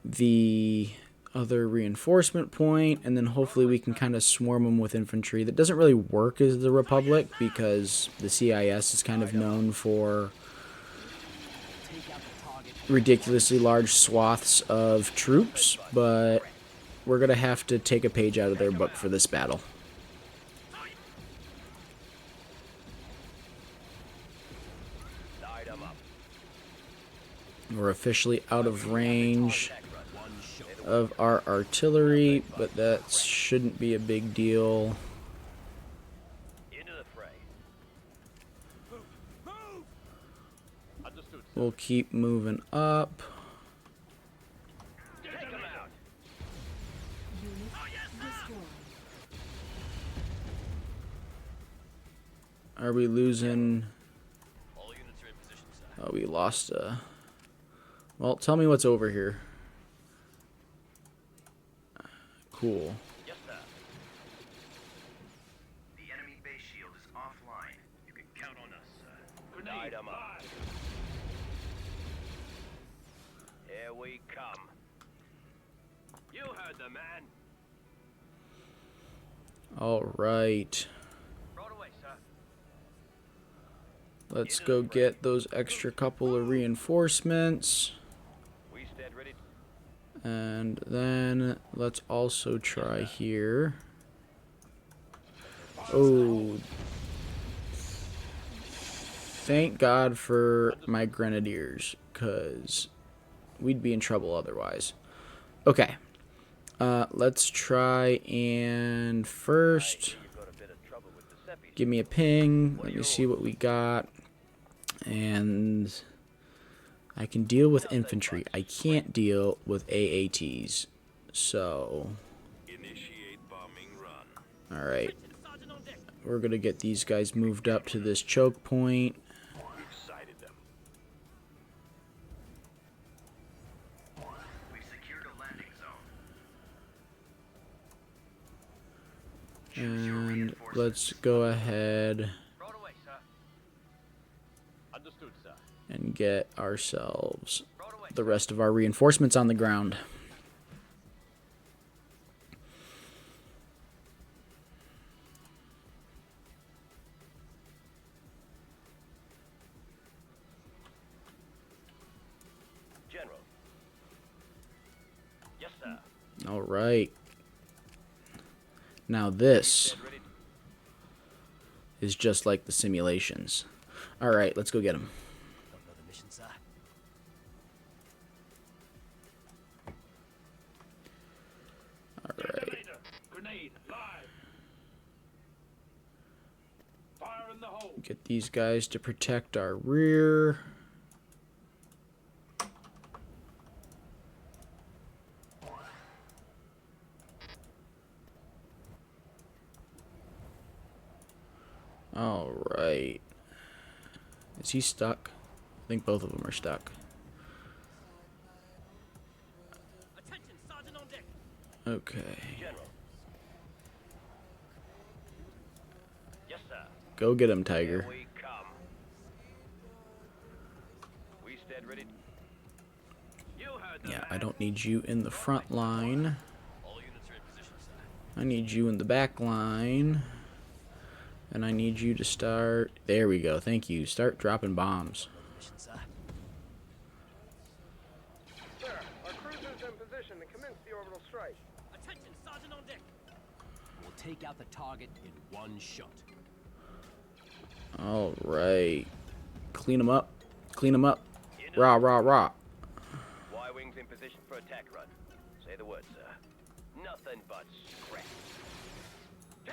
Speaker 1: the other reinforcement point, and then hopefully we can kind of swarm them with infantry. That doesn't really work as the Republic because the CIS is kind of known for ridiculously large swaths of troops, but we're going to have to take a page out of their book for this battle.
Speaker 6: Light 'em up.
Speaker 1: We're officially out of range of our artillery, but that shouldn't be a big deal.
Speaker 6: Into the fray.
Speaker 5: Understood, sir.
Speaker 1: We'll keep moving up.
Speaker 6: Take 'em out.
Speaker 4: Unit destroyed.
Speaker 1: Are we losing?
Speaker 6: All units are in position, sir.
Speaker 1: Oh, we lost a... Well, tell me what's over here. Cool.
Speaker 6: Yes, sir.
Speaker 3: The enemy base shield is offline. You can count on us, sir.
Speaker 6: Light 'em up. Here we come. You heard the man.
Speaker 1: All right.
Speaker 6: Right away, sir.
Speaker 1: Let's go get those extra couple of reinforcements.
Speaker 6: We stand ready.
Speaker 1: And then let's also try here. Oh. Thank God for my grenadiers, because we'd be in trouble otherwise. Okay. Let's try and first
Speaker 6: You've got a bit of trouble with the Seppies.
Speaker 1: give me a ping. Let me see what we got. And I can deal with infantry. I can't deal with AATs. So,
Speaker 5: Initiate bombing run.
Speaker 1: alright. We're going to get these guys moved up to this choke point.
Speaker 5: We've sighted them.
Speaker 3: We've secured a landing zone.
Speaker 1: And let's go ahead
Speaker 6: Right away, sir.
Speaker 5: Understood, sir.
Speaker 1: and get ourselves
Speaker 6: Right away.
Speaker 1: the rest of our reinforcements on the ground.
Speaker 6: General. Yes, sir.
Speaker 1: All right. Now this
Speaker 6: Stand ready.
Speaker 1: is just like the simulations. All right, let's go get them.
Speaker 8: Got another mission, sir.
Speaker 1: All right.
Speaker 5: Detonator. Grenade. Live. Fire in the hole.
Speaker 1: Get these guys to protect our rear. All right. Is he stuck? I think both of them are stuck.
Speaker 6: Attention, Sergeant on deck.
Speaker 1: Okay.
Speaker 6: General. Yes, sir.
Speaker 1: Go get him,
Speaker 6: Here
Speaker 1: Tiger.
Speaker 6: we come. We stand ready. You heard the
Speaker 1: Yeah,
Speaker 6: man.
Speaker 1: I don't need you in the front line.
Speaker 6: All units are in position, sir.
Speaker 1: I need you in the back line. And I need you to start... There we go. Thank you. Start dropping bombs.
Speaker 8: Another mission, sir.
Speaker 2: Sir, our cruiser's in position to commence the orbital strike.
Speaker 6: Attention, Sergeant on deck.
Speaker 8: We'll take out the target in one shot.
Speaker 1: All right. Clean them up. Clean them up. Rah, rah, rah.
Speaker 6: Y-wings in position for attack run. Say the word, sir. Nothing but scrap.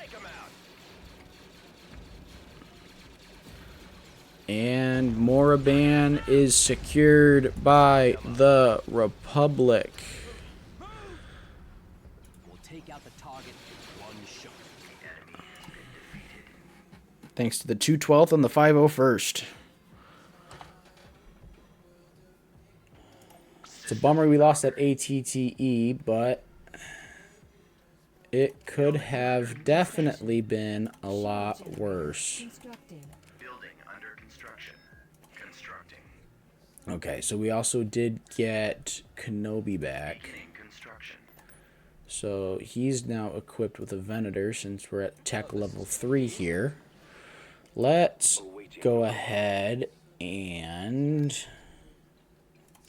Speaker 6: Take 'em out.
Speaker 1: And Moraban is secured by the Republic.
Speaker 8: We'll take out the target in one shot.
Speaker 1: Thanks to the 212th and the 501st. It's a bummer we lost that ATTE, but it could have definitely been a lot worse.
Speaker 4: Constructing.
Speaker 3: Building under construction. Constructing.
Speaker 1: Okay, so we also did get Kenobi back.
Speaker 3: Beginning construction.
Speaker 1: So he's now equipped with a Venator since we're at tech level 3 here. Let's go ahead and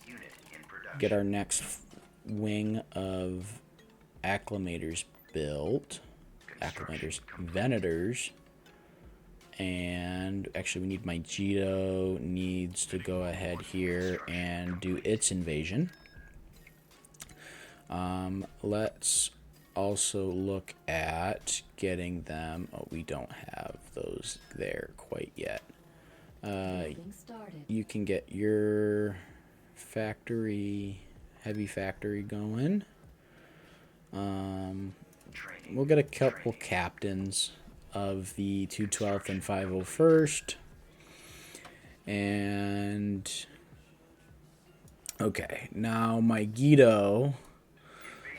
Speaker 3: Unit in production.
Speaker 1: get our next wing of acclimators built. Acclimators, Venators. And actually we need my Jito needs to go ahead here and do its invasion. Let's also look at getting them. Oh, we don't have those there quite yet.
Speaker 4: Building started.
Speaker 1: You can get your factory, heavy factory going. We'll get a couple captains of the 212th and 501st. And okay, now my Guido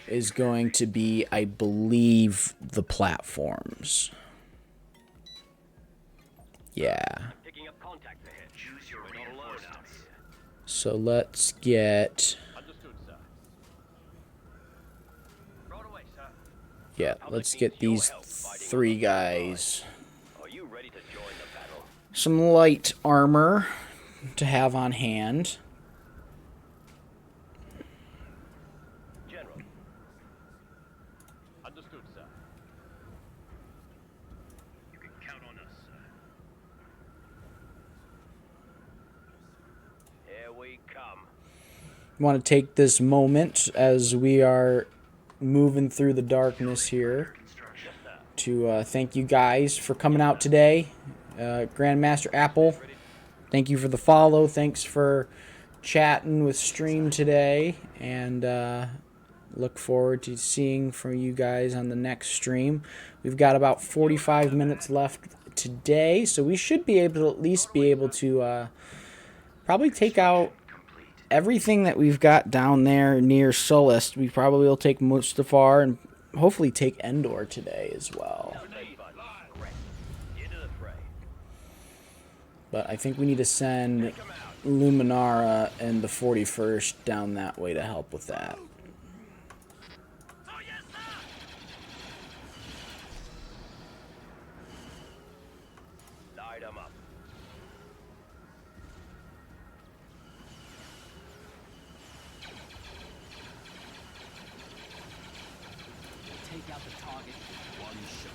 Speaker 1: is going to be, I believe, the platforms. Yeah.
Speaker 6: Picking up contact ahead.
Speaker 3: Choose your
Speaker 6: We're not alone out
Speaker 3: reinforcements.
Speaker 6: here.
Speaker 1: So let's get,
Speaker 6: Understood, sir. Right away, sir.
Speaker 1: yeah, let's get these 3 guys
Speaker 6: Are you ready to join the battle?
Speaker 1: some light armor to have on hand.
Speaker 6: General. Understood, sir.
Speaker 3: You can count on us, sir.
Speaker 6: Here we come.
Speaker 1: Want to take this moment as we are moving through the darkness here
Speaker 3: Construction.
Speaker 1: to thank you guys for coming out today. Grandmaster Apple, thank you for the follow. Thanks for chatting with stream today, and look forward to seeing from you guys on the next stream. We've got about 45 minutes left today, so we should be able to at least be able to probably take out everything that we've got down there near Solist. We probably will take Mustafar and hopefully take Endor today as well.
Speaker 6: Into the fray.
Speaker 1: But I think we need to send Luminara and the 41st down that way to help with that.
Speaker 6: Light 'em up.
Speaker 8: Take out the target in one shot.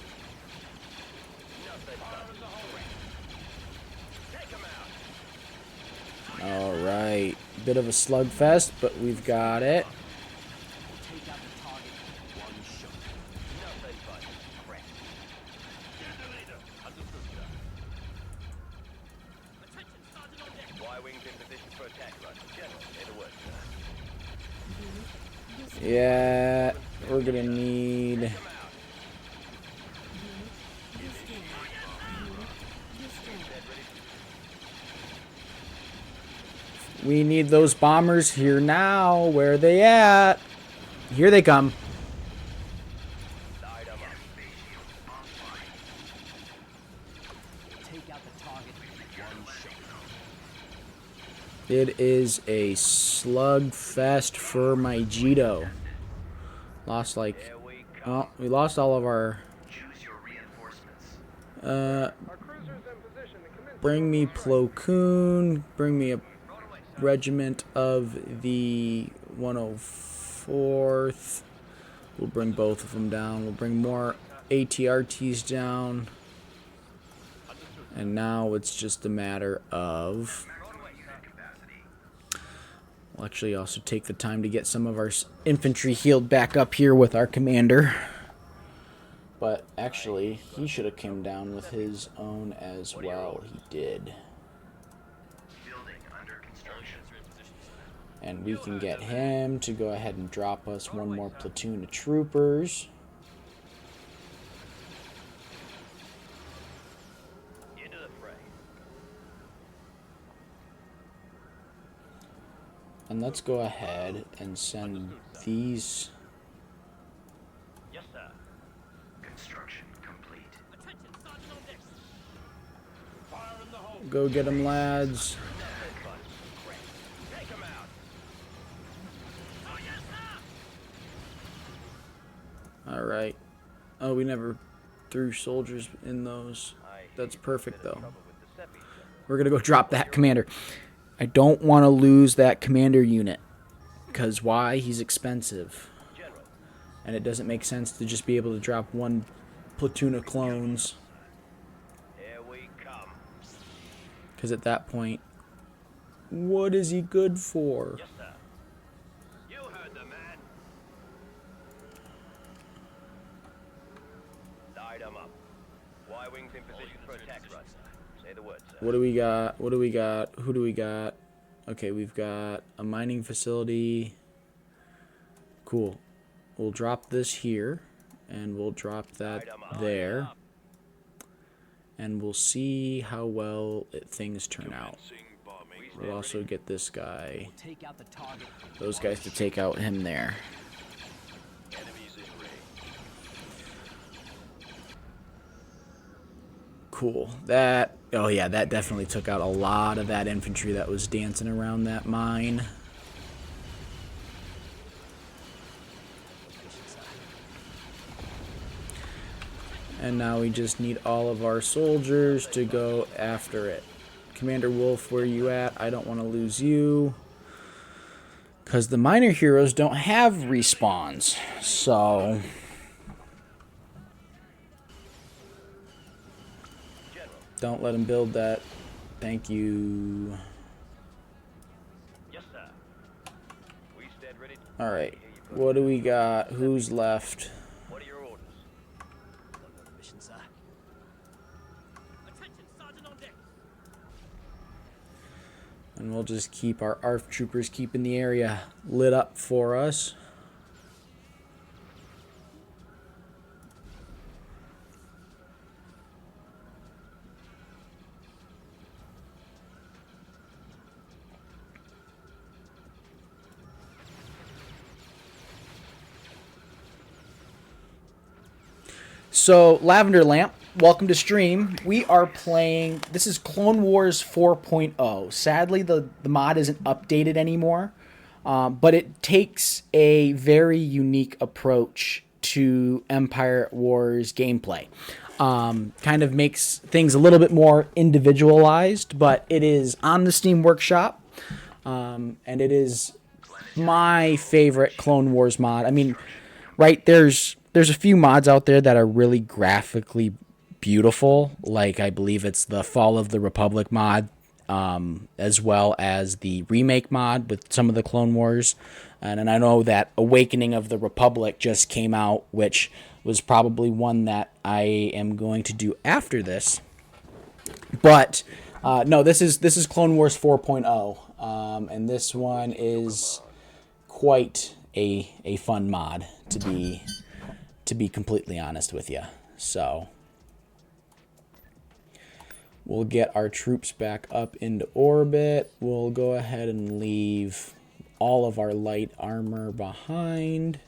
Speaker 6: Nothing but take 'em out.
Speaker 1: All right. Bit of a slugfest, but we've got it.
Speaker 8: We'll take out the target in one shot.
Speaker 6: Nothing but crap. Understood, sir. Attention, Sergeant on deck. Y-wings in position for attack run. General, in a word, sir.
Speaker 1: Yeah, we're gonna need.
Speaker 6: Come out.
Speaker 1: We need those bombers here now. Where are they at? Here they come.
Speaker 6: Light 'em up.
Speaker 8: Take out the target in one shot.
Speaker 1: It is a slugfest for my Jito. Lost like,
Speaker 6: Here we come.
Speaker 1: oh, we lost all of our.
Speaker 3: Choose your reinforcements.
Speaker 2: Our cruisers in position to commence.
Speaker 1: Bring me Plo Koon. Bring me a regiment of the 104th. We'll bring both of them down. We'll bring more ATRTs down. And now it's just a matter of... We'll actually also take the time to get some of our infantry healed back up here with our commander. But actually, he should have come down with his own as well. He did.
Speaker 3: Building under construction.
Speaker 1: And we can get him to go ahead and drop us one more platoon of troopers.
Speaker 6: Into the fray.
Speaker 1: And let's go ahead and send these.
Speaker 6: Yes, sir.
Speaker 3: Construction complete.
Speaker 1: Go get them, lads.
Speaker 6: Take him out.
Speaker 1: All right. Oh, we never threw soldiers in those. That's perfect, though. We're going to go drop that commander. I don't want to lose that commander unit. Because why? He's expensive. And it doesn't make sense to just be able to drop one platoon of clones.
Speaker 6: Here we come.
Speaker 1: Because at that point, what is he good for?
Speaker 6: Yes, sir. You heard the man. Light 'em up. Y-wings in position for attack run. Say the word, sir.
Speaker 1: What do we got? What do we got? Who do we got? Okay, we've got a mining facility. Cool. We'll drop this here, and we'll drop that there. And we'll see how well things turn out. We'll also get this guy,
Speaker 8: Take out the target.
Speaker 1: those guys to take out him there.
Speaker 5: Enemies in range.
Speaker 1: Cool. That, oh yeah, that definitely took out a lot of that infantry that was dancing around that mine. And now we just need all of our soldiers to go after it. Commander Wolf, where you at? I don't want to lose you. Because the minor heroes don't have respawns. So don't let them build that. Thank you.
Speaker 6: Yes, sir. We stand ready.
Speaker 1: Alright. What do we got? Who's left?
Speaker 6: What are your orders?
Speaker 8: Mission, sir.
Speaker 1: And we'll just keep our ARF troopers keeping the area lit up for us. So, Lavender Lamp, welcome to stream. We are playing, this is Clone Wars 4.0. Sadly, the mod isn't updated anymore, but it takes a very unique approach to Empire Wars gameplay. Kind of makes things a little bit more individualized, but it is on the Steam Workshop, and it is my favorite Clone Wars mod. I mean, right, there's a few mods out there that are really graphically beautiful, like I believe it's the Fall of the Republic mod, as well as the remake mod with some of the Clone Wars. And I know that Awakening of the Republic just came out, which was probably one that I am going to do after this. But no, this is Clone Wars 4.0, and this one is quite a fun mod to be completely honest with you. So we'll get our troops back up into orbit. We'll go ahead and leave all of our light armor behind.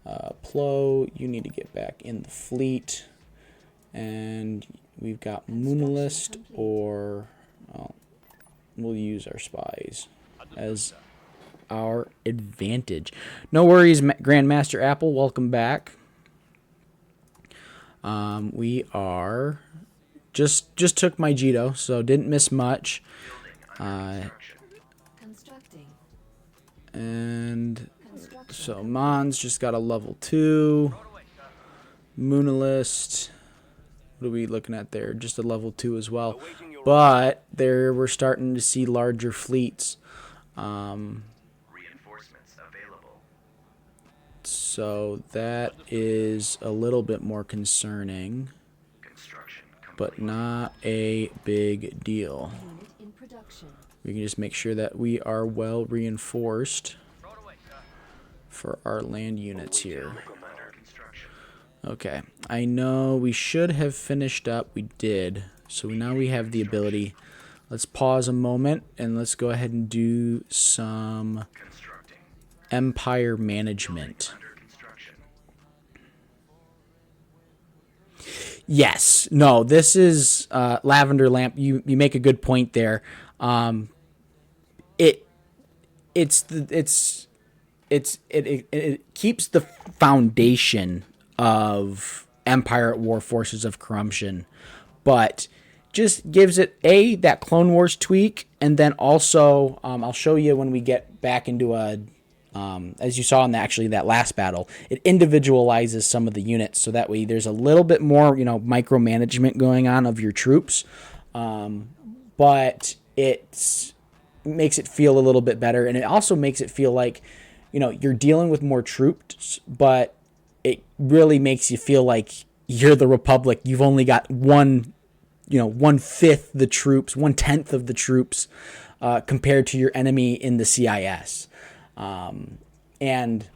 Speaker 1: Plo, you need to get back in the fleet. And we've got Moonalist, or we'll use our spies as our advantage. No worries, Grandmaster Apple, welcome back. We are just took my Jito, so didn't miss much.
Speaker 4: Constructing.
Speaker 1: And so Mons just got a level 2. Moonalist, what are we looking at there? Just a level 2 as well. But there we're starting to see larger fleets.
Speaker 3: Reinforcements available.
Speaker 1: So that is a little bit more concerning,
Speaker 3: Construction complete.
Speaker 1: but not a big deal.
Speaker 4: Unit in production.
Speaker 1: We can just make sure that we are well reinforced
Speaker 6: Throw it away, sir.
Speaker 1: for our land units here.
Speaker 3: Under construction.
Speaker 1: Okay, I know we should have finished up. We did. So now we have the ability. Let's pause a moment and let's go ahead and do some
Speaker 3: Constructing.
Speaker 1: empire management.
Speaker 3: Under construction.
Speaker 1: Yes. No, this is Lavender Lamp. You make a good point there. It keeps the foundation of Empire at War, Forces of Corruption, but just gives it that Clone Wars tweak, and then also I'll show you when we get back into as you saw in that last battle, it individualizes some of the units, so that way there's a little bit more micromanagement going on of your troops, but it makes it feel a little bit better, and it also makes it feel like you're dealing with more troops, but it really makes you feel like you're the Republic. You've only got 1/5 the troops, 1/10 of the troops compared to your enemy in the CIS. And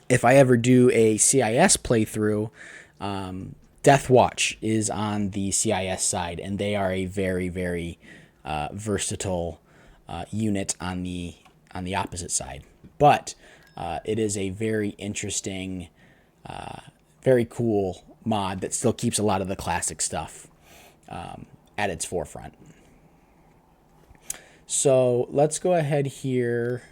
Speaker 1: if I ever do a CIS playthrough, Death Watch is on the CIS side, and they are a very, very versatile unit on the opposite side. But it is a very interesting, very cool mod that still keeps a lot of the classic stuff at its forefront. So let's go ahead here,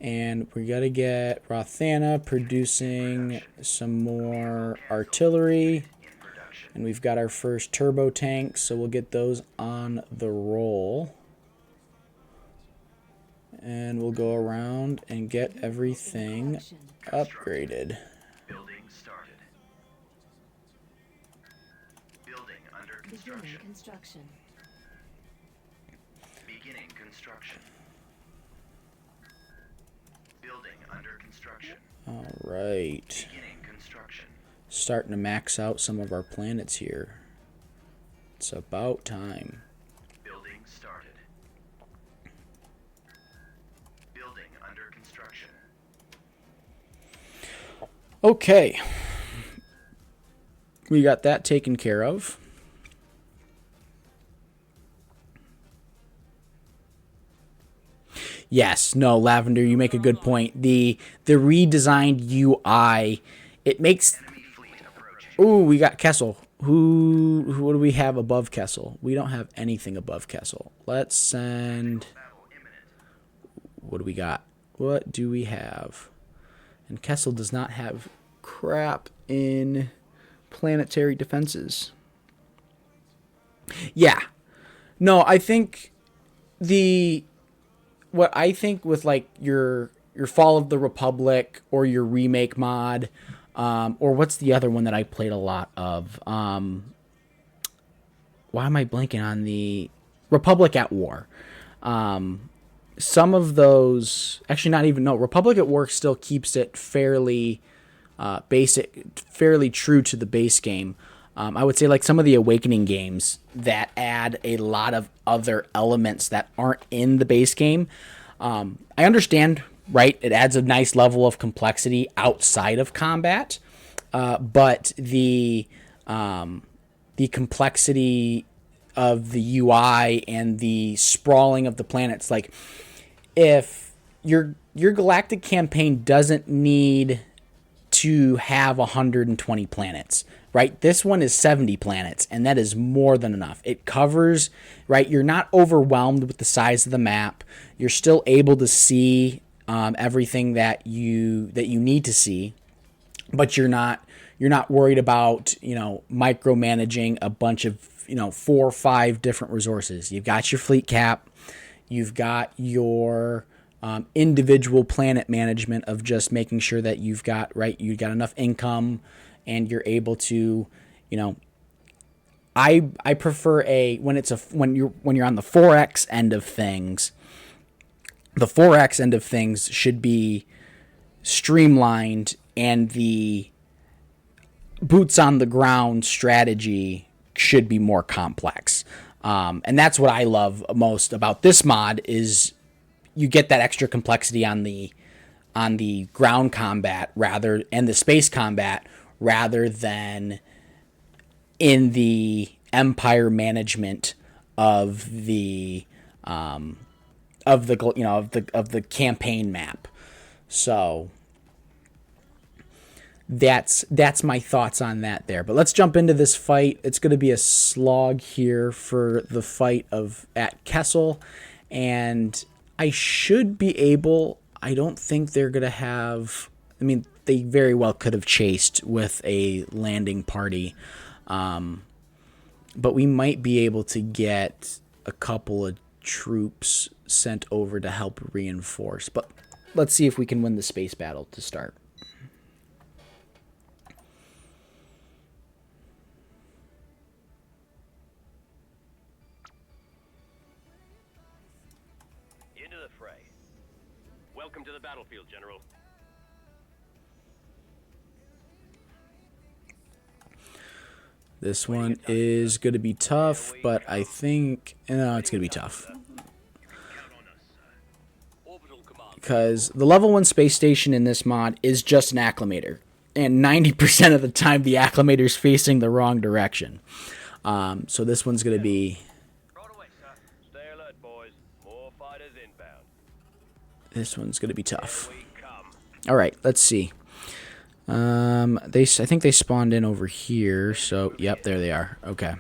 Speaker 1: and we got to get Rothana producing some more artillery, and we've got our first turbo tanks, so we'll get those on the roll, and we'll go around and get everything upgraded.
Speaker 3: Building started. Building under
Speaker 4: Beginning
Speaker 3: construction.
Speaker 4: construction.
Speaker 3: Beginning construction. Building under construction.
Speaker 1: All right.
Speaker 3: Beginning construction.
Speaker 1: Starting to max out some of our planets here. It's about time.
Speaker 3: Building started. Building under construction.
Speaker 1: Okay. We got that taken care of. Yes, no, Lavender, you make a good point. The redesigned UI, it makes...
Speaker 3: Enemy fleet approaching.
Speaker 1: Ooh, we got Kessel. Who do we have above Kessel? We don't have anything above Kessel. Let's send...
Speaker 3: Battle imminent.
Speaker 1: What do we got? What do we have? And Kessel does not have crap in planetary defenses. Yeah. No, I think what I think with like your Fall of the Republic or your remake mod, or what's the other one that I played a lot of? Why am I blanking on the Republic at War? Some of those, actually not even, no, Republic at War still keeps it fairly basic, fairly true to the base game. I would say like some of the Awakening games that add a lot of other elements that aren't in the base game. I understand, right? It adds a nice level of complexity outside of combat, but the complexity of the UI and the sprawling of the planets, like if your galactic campaign doesn't need to have 120 planets, right? This one is 70 planets, and that is more than enough. It covers, right? You're not overwhelmed with the size of the map. You're still able to see everything that you need to see, but you're not worried about micromanaging a bunch of 4 or 5 different resources. You've got your fleet cap. You've got your individual planet management of just making sure that you've got enough income, and you're able to, I prefer when you're on the 4X end of things. The 4X end of things should be streamlined, and the boots on the ground strategy should be more complex. And that's what I love most about this mod is you get that extra complexity on the ground combat and the space combat rather than in the empire management of the campaign map. So that's my thoughts on that there. But let's jump into this fight. It's going to be a slog here for the fight at Kessel, and I should be able. I don't think they're going to have. I mean, they very well could have chased with a landing party, but we might be able to get a couple of troops sent over to help reinforce. But let's see if we can win the space battle to start.
Speaker 6: Into the fray. Welcome to the battlefield, General.
Speaker 1: This one is going to be tough, but I think it's going to be tough. Because the level 1 space station in this mod is just an acclimator. And 90% of the time, the acclimator's facing the wrong direction. So this one's going to be...
Speaker 6: Stay alert, boys. More fighters inbound.
Speaker 1: This one's going to be tough. All right, let's see. I think they spawned in over here. So, yep, there they are. Okay.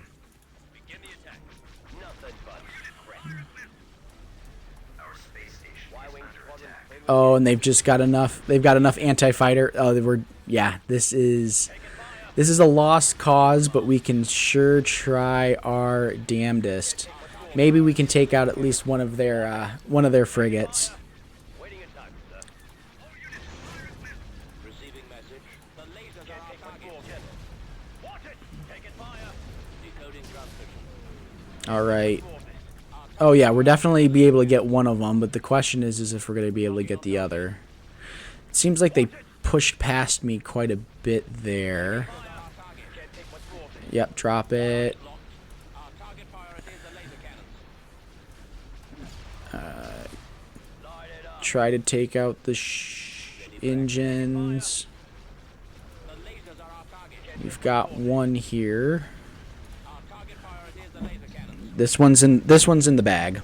Speaker 6: Begin the attack. Nothing but threat.
Speaker 3: Our space station
Speaker 6: Y-wing squadron.
Speaker 1: Oh, and they've just got enough. They've got enough anti-fighter. Oh, they were. Yeah, this is a lost cause, but we can sure try our damnedest. Maybe we can take out at least one of their frigates.
Speaker 6: Waiting attack, sir.
Speaker 8: Receiving message. The lasers are our target.
Speaker 6: Watch it. Taking fire.
Speaker 8: Decoding transmission.
Speaker 1: All right. Oh yeah, we're definitely be able to get one of them, but the question is if we're going to be able to get the other. It seems like they pushed past me quite a bit there. Yep, drop it.
Speaker 8: Our target priority is the laser cannons.
Speaker 1: Try to take out the engines.
Speaker 8: The lasers are our target.
Speaker 1: We've got one here.
Speaker 8: Our target priority is the laser cannons.
Speaker 1: This one's in the bag.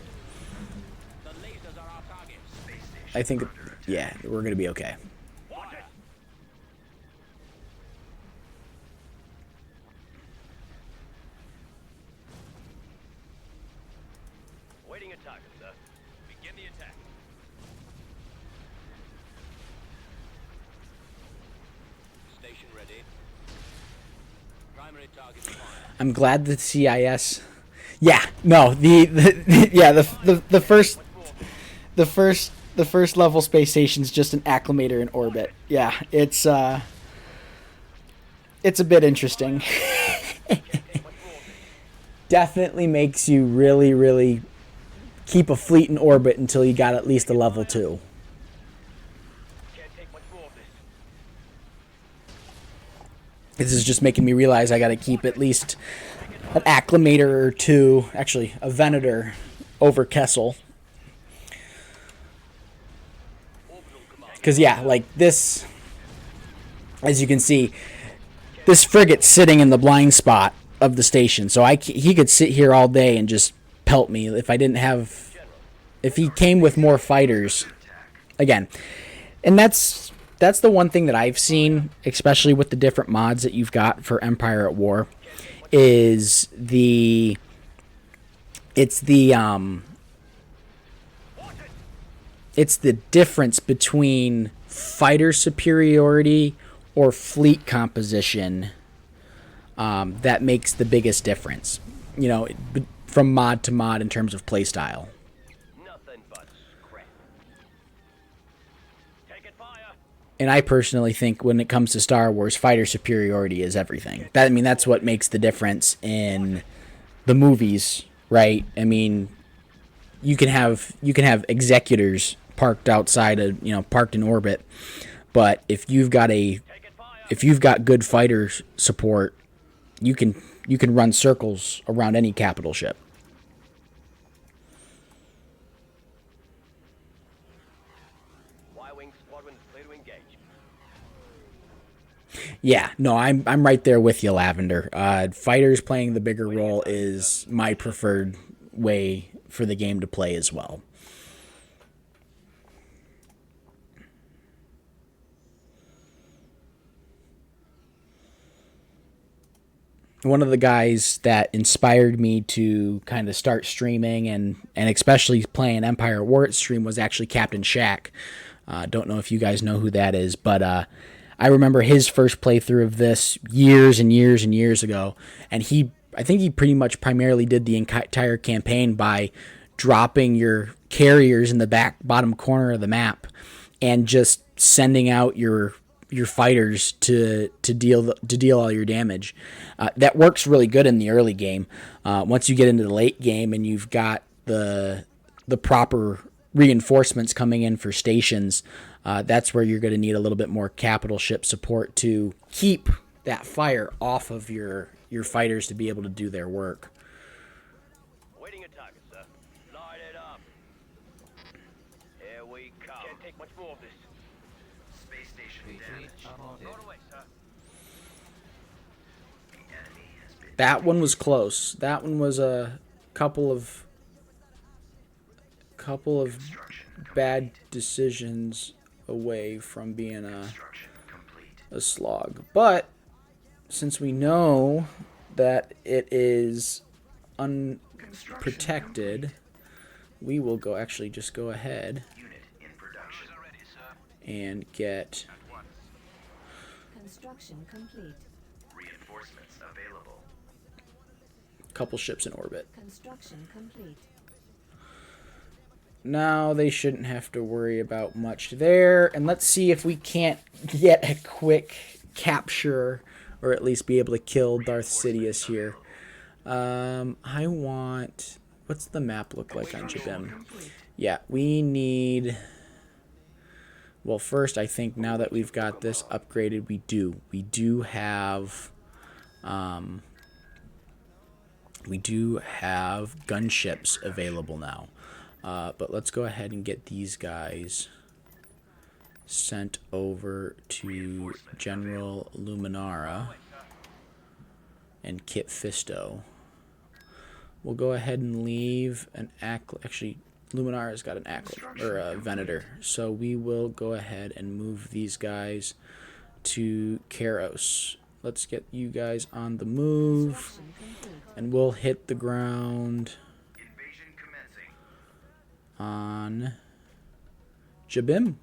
Speaker 8: The lasers are our target.
Speaker 1: I think, yeah, we're gonna be okay.
Speaker 6: Watch it. Waiting attack, sir. Begin the attack.
Speaker 8: Station ready. Primary target fire.
Speaker 1: I'm glad the CIS. Yeah, no, the first level space station's just an acclimator in orbit. Yeah, it's a bit interesting. Definitely makes you really, really keep a fleet in orbit until you got at least a level 2.
Speaker 6: Can't take much more of this.
Speaker 1: This is just making me realize I got to keep at least an acclimator or two, actually a Venator over Kessel. Because yeah, like this, as you can see, this frigate's sitting in the blind spot of the station. So he could sit here all day and just pelt me if he came with more fighters. Again, and that's the one thing that I've seen, especially with the different mods that you've got for Empire at War, is it's the difference between fighter superiority or fleet composition that makes the biggest difference, from mod to mod in terms of playstyle.
Speaker 6: Nothing but scrap. Taking fire.
Speaker 1: And I personally think when it comes to Star Wars, fighter superiority is everything. That's what makes the difference in the movies, right? I mean, you can have executors parked outside parked in orbit, But if you've got good fighter support, you can run circles around any capital ship.
Speaker 6: Y-wing squadron is clear to engage.
Speaker 1: Yeah, no, I'm right there with you, Lavender. Fighters playing the bigger role is my preferred way for the game to play as well. One of the guys that inspired me to kind of start streaming and especially playing Empire War at stream was actually Captain Shaq. Don't know if you guys know who that is, but I remember his first playthrough of this years and years and years ago, and I think he pretty much primarily did the entire campaign by dropping your carriers in the bottom corner of the map and just sending out your fighters to deal all your damage. That works really good in the early game. Once you get into the late game and you've got the proper reinforcements coming in for stations, that's where you're going to need a little bit more capital ship support to keep that fire off of your fighters to be able to do their work.
Speaker 6: Waiting a target, sir. Light it up. Here we come. Can't take much more of this.
Speaker 3: Space station damaged.
Speaker 6: Throw it away, sir.
Speaker 3: The enemy has been
Speaker 1: That one was close. That one was a couple of
Speaker 3: construction
Speaker 1: bad decisions away from being
Speaker 3: construction complete.
Speaker 1: a slog. But since we know that it is unprotected, we will just go ahead
Speaker 3: Unit in production.
Speaker 1: and get
Speaker 4: Construction complete.
Speaker 3: Reinforcements available.
Speaker 1: a couple ships in orbit.
Speaker 4: Construction complete.
Speaker 1: Now they shouldn't have to worry about much there. And let's see if we can't get a quick capture or at least be able to kill Darth Sidious here. I want... What's the map look like on Jabim? Yeah, we need... Well, first, I think now that we've got this upgraded, we do have gunships available now. But let's go ahead and get these guys sent over to General Luminara and Kit Fisto. We'll go ahead and leave an actually, Luminara's got an or a Venator, so we will go ahead and move these guys to Karos. Let's get you guys on the move, and we'll hit the ground
Speaker 3: Invasion commencing.
Speaker 1: on Jabim.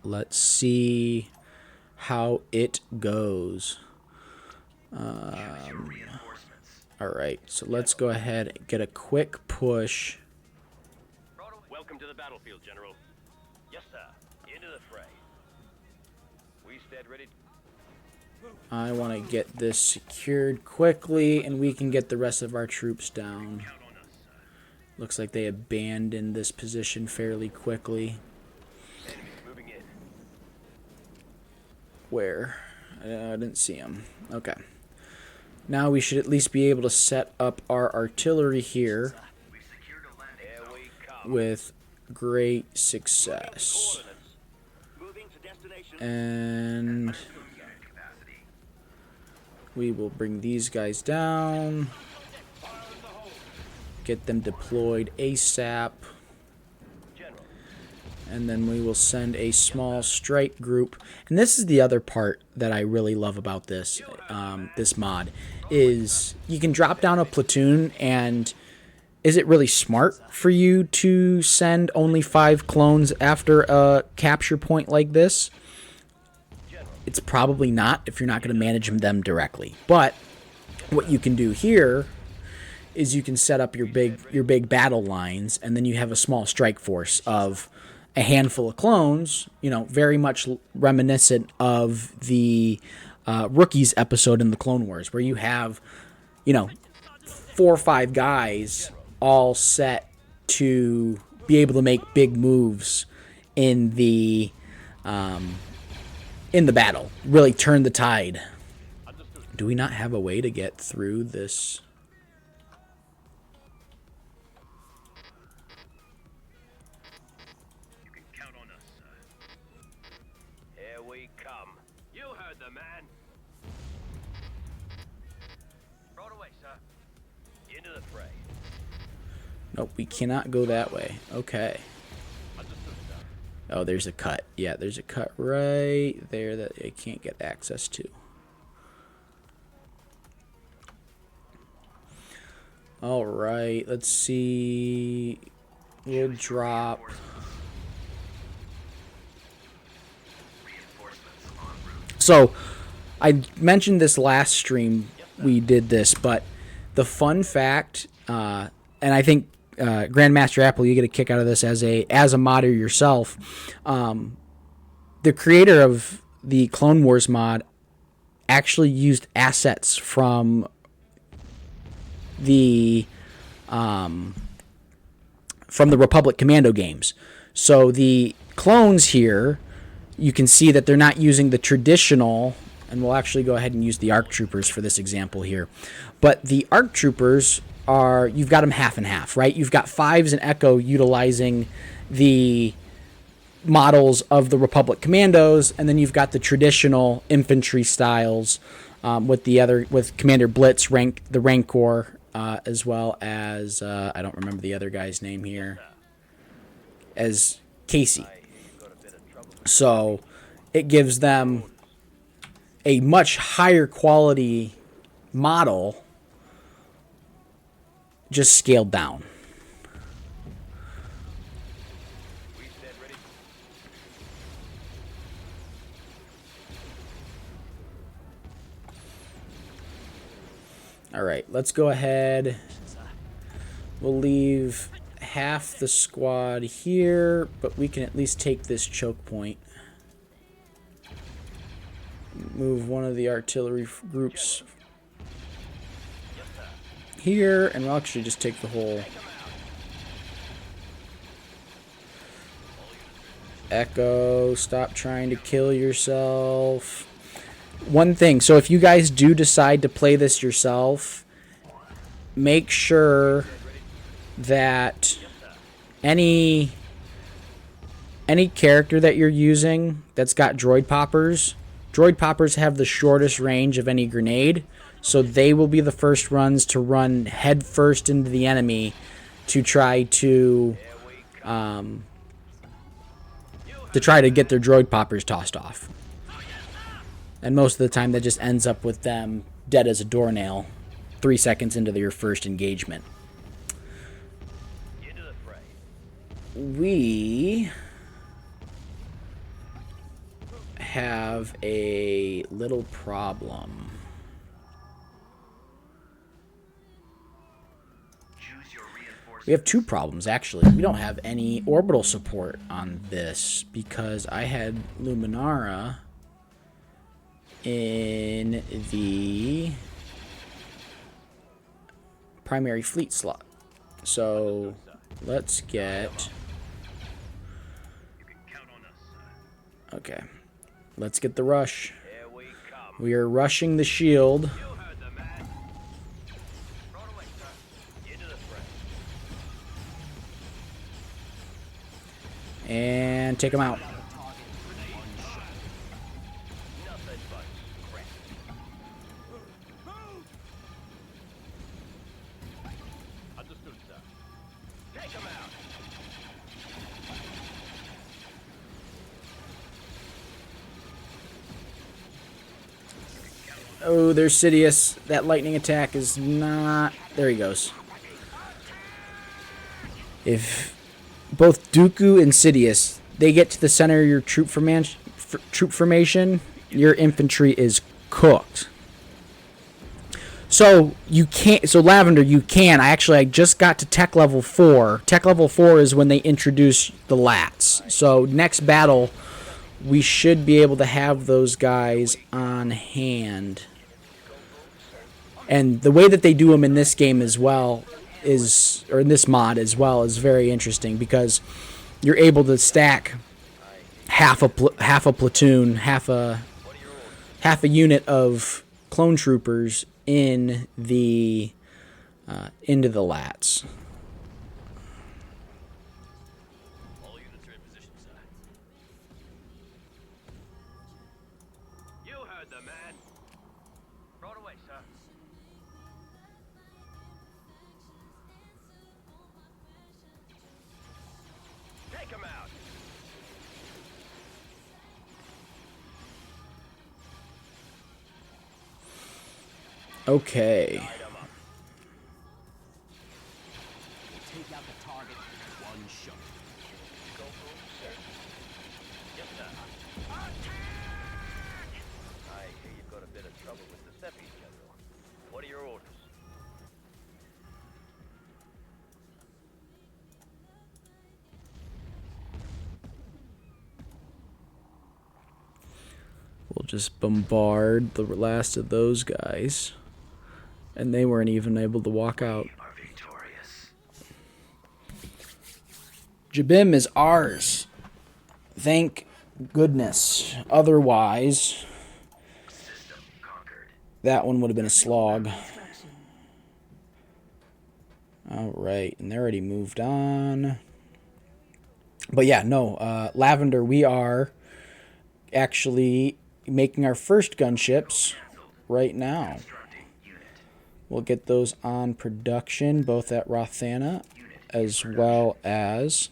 Speaker 1: Let's see how it goes.
Speaker 3: Reinforcements.
Speaker 1: Alright, so let's go ahead and get a quick push.
Speaker 6: Welcome to the battlefield, General. Yes, sir. Into the fray. We stand ready.
Speaker 1: I want to get this secured quickly, and we can get the rest of our troops down. Looks like they abandoned this position fairly quickly.
Speaker 6: Moving in.
Speaker 1: Where? I didn't see them. Okay. Now we should at least be able to set up our artillery here
Speaker 3: We've secured a landing
Speaker 6: Here
Speaker 3: zone.
Speaker 6: we come.
Speaker 1: with great success.
Speaker 6: Moving to destination.
Speaker 1: And
Speaker 3: Unit capacity.
Speaker 1: we will bring these guys down. Get them deployed ASAP.
Speaker 6: General.
Speaker 1: And then we will send a small strike group. And this is the other part that I really love about this this mod, is you can drop down a platoon, and is it really smart for you to send only 5 clones after a capture point like this? It's probably not if you're not going to manage them directly. But what you can do here is you can set up your big battle lines, and then you have a small strike force of a handful of clones, you know, very much reminiscent of the Rookies episode in the Clone Wars, where you have, you know, 4 or 5 guys all set to be able to make big moves in the in the battle, really turn the tide. Do we not have a way to get through this?
Speaker 3: You can count on us, sir.
Speaker 6: Here we come.
Speaker 3: You heard the man.
Speaker 6: Right away, sir. Into the fray.
Speaker 1: Nope, we cannot go that way. Okay.
Speaker 3: Understood, sir.
Speaker 1: Oh, there's a cut. Yeah, there's a cut right there that I can't get access to. All right, let's see. We'll drop. So, I mentioned this last stream we did this, but the fun fact, and I think Grandmaster Apple, you get a kick out of this as a modder yourself. The creator of the Clone Wars mod actually used assets from the Republic Commando games. So the clones here, you can see that they're not using the traditional, and we'll actually go ahead and use the ARC Troopers for this example here. But the ARC Troopers are, you've got them half and half, right? You've got Fives and Echo utilizing the models of the Republic Commandos, and then you've got the traditional infantry styles with Commander Blitz, the Rancor, as well as I don't remember the other guy's name here, as Casey. So it gives them a much higher quality model, just scaled down. All right, let's go ahead. We'll leave half the squad here, but we can at least take this choke point. Move one of the artillery groups here, and we'll actually just take the whole Echo. Stop trying to kill yourself. One thing, so if you guys do decide to play this yourself, make sure that any character that you're using that's got droid poppers have the shortest range of any grenade, so they will be the first ones to run head first into the enemy to try to get their droid poppers tossed off. And most of the time that just ends up with them dead as a doornail 3 seconds into their first engagement. We have a little problem. We have two problems, actually. We don't have any orbital support on this because I had Luminara in the primary fleet slot. So let's get... Okay. Let's get the rush. We are rushing the shield. And take him out. Oh, there's Sidious. That lightning attack is not... There he goes. If both Dooku and Sidious, they get to the center of your troop formation, your infantry is cooked. So you can't... So Lavender, you can. I just got to tech level 4. Tech level 4 is when they introduce the lats. So next battle, we should be able to have those guys on hand. And the way that they do them in this game as well is, or in this mod as well, is very interesting because you're able to stack half a platoon, half a unit of clone troopers in the into the lats.
Speaker 6: All units are in position, sir. You heard the man. Right away, sir. Take him out.
Speaker 1: Okay.
Speaker 8: Take out the target with one shot.
Speaker 6: Go for it, sir. Yes, sir. I hear you've got a bit of trouble with the Seppies, General. What are your orders?
Speaker 1: We'll just bombard the last of those guys. And they weren't even able to walk out.
Speaker 3: Are victorious.
Speaker 1: Jabim is ours. Thank goodness. Otherwise,
Speaker 3: System conquered.
Speaker 1: that one would have been a slog.
Speaker 4: Destruction.
Speaker 1: Alright, and they already moved on. But yeah, no, Lavender, we are actually making our first gunships right now.
Speaker 3: Constructing unit.
Speaker 1: We'll get those on production, both at Rothana as well as...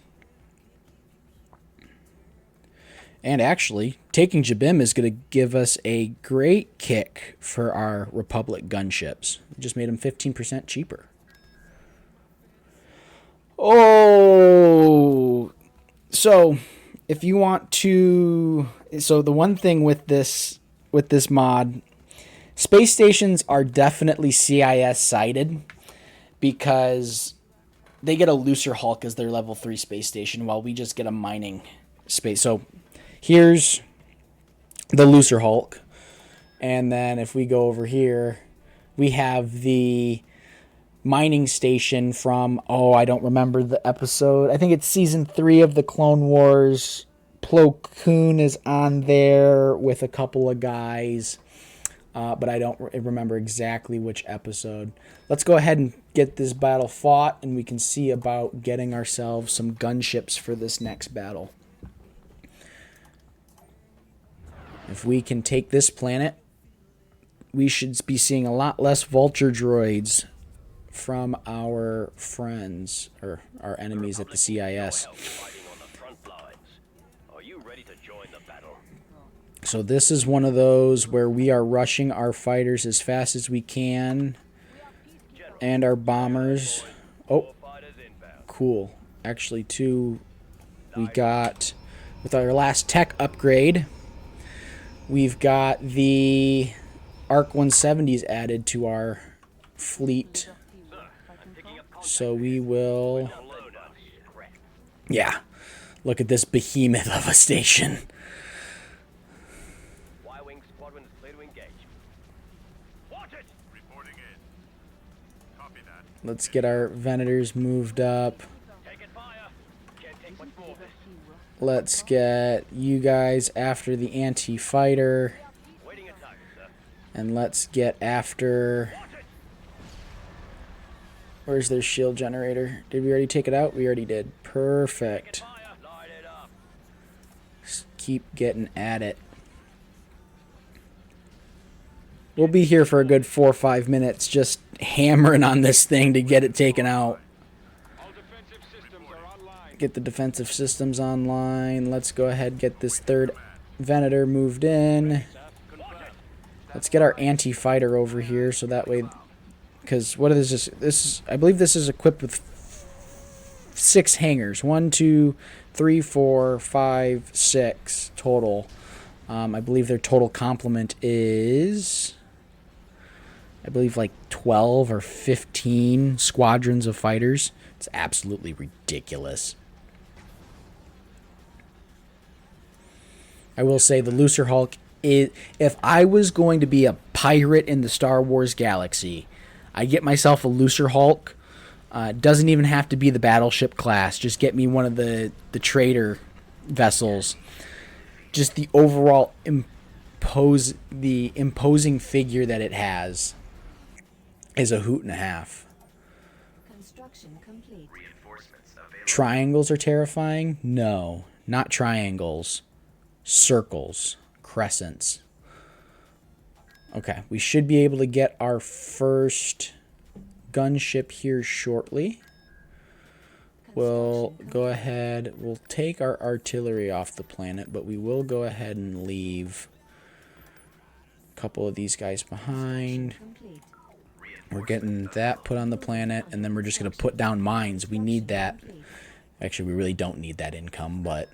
Speaker 1: And actually, taking Jabim is going to give us a great kick for our Republic gunships. We just made them 15% cheaper. Oh! So, if you want to... So, the one thing with this mod... Space stations are definitely CIS sided because they get a looser Hulk as their level 3 space station while we just get a mining space. So here's the looser Hulk. And then if we go over here, we have the mining station from, I don't remember the episode. I think it's season 3 of the Clone Wars. Plo Koon is on there with a couple of guys. But I don't remember exactly which episode. Let's go ahead and get this battle fought, and we can see about getting ourselves some gunships for this next battle. If we can take this planet, we should be seeing a lot less vulture droids from our friends, or our enemies at the CIS.
Speaker 6: Fighting on the front lines. Are you ready to join the battle?
Speaker 1: So this is one of those where we are rushing our fighters as fast as we can. And our bombers. Oh,
Speaker 6: Fighters inbound.
Speaker 1: cool. Actually, two we got with our last tech upgrade. We've got the ARC 170s added to our fleet. So we will... Yeah. Look at this behemoth of a station.
Speaker 6: Y-Wing squadron is clear to engage. Watch it!
Speaker 5: Reporting in. Copy that.
Speaker 1: Let's get our Venators moved up.
Speaker 6: Taking fire. Can't take much more of this.
Speaker 1: Let's get you guys after the anti-fighter.
Speaker 6: Waiting at target, sir.
Speaker 1: And let's get after...
Speaker 6: Watch it!
Speaker 1: Where's their shield generator? Did we already take it out? We already did. Perfect.
Speaker 6: Fire! Light it up.
Speaker 1: Just keep getting at it. We'll be here for a good 4 or 5 minutes just hammering on this thing to get it taken out.
Speaker 2: All defensive systems are online.
Speaker 1: Get the defensive systems online. Let's go ahead and get this third Venator moved in. Let's get our anti-fighter over here so that way... Because what is this? I believe this is equipped with 6 hangars. 1, 2, 3, 4, 5, 6 total. I believe their total complement is... I believe like 12 or 15 squadrons of fighters. It's absolutely ridiculous. I will say the looser Hulk is... If I was going to be a pirate in the Star Wars galaxy, I get myself a looser Hulk. Doesn't even have to be the battleship class. Just get me one of the trader vessels. just the overall imposing figure that it has is a hoot and a half.
Speaker 4: Construction complete.
Speaker 3: Reinforcements available.
Speaker 1: Triangles are terrifying? No, not triangles. Circles, crescents. Okay, we should be able to get our first gunship here shortly. We'll go ahead, we'll take our artillery off the planet, but we will go ahead and leave a couple of these guys behind.
Speaker 4: Complete.
Speaker 1: We're getting that put on the planet, and then we're just going to put down mines. We need that.
Speaker 4: Complete.
Speaker 1: Actually, we really don't need that income, but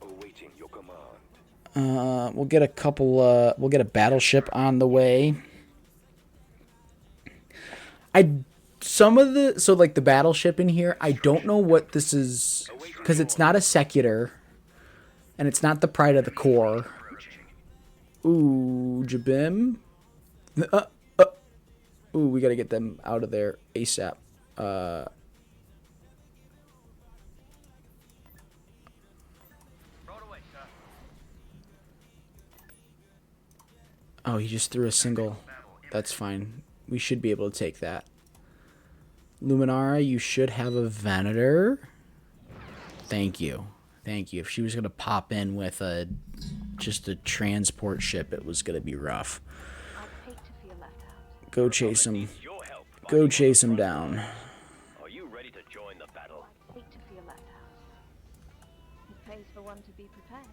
Speaker 5: Awaiting your command.
Speaker 1: we'll get a couple, we'll get a battleship on the way. So like the battleship in here, I don't know what this is, because it's not a secular, and it's not the Pride of the Core. Ooh, Jabim. Ooh, we gotta get them out of there ASAP.
Speaker 6: Roll away, sir.
Speaker 1: Oh, he just threw a single. That's fine. We should be able to take that. Luminara, you should have a Venator. Thank you. Thank you. If she was going to pop in with just a transport ship, it was going to be rough.
Speaker 7: I'd hate to feel left out.
Speaker 1: Go chase him.
Speaker 6: Your help.
Speaker 1: Go chase him down.
Speaker 6: Are you ready to join the battle?
Speaker 7: Hate to feel left out. It pays for one to be prepared.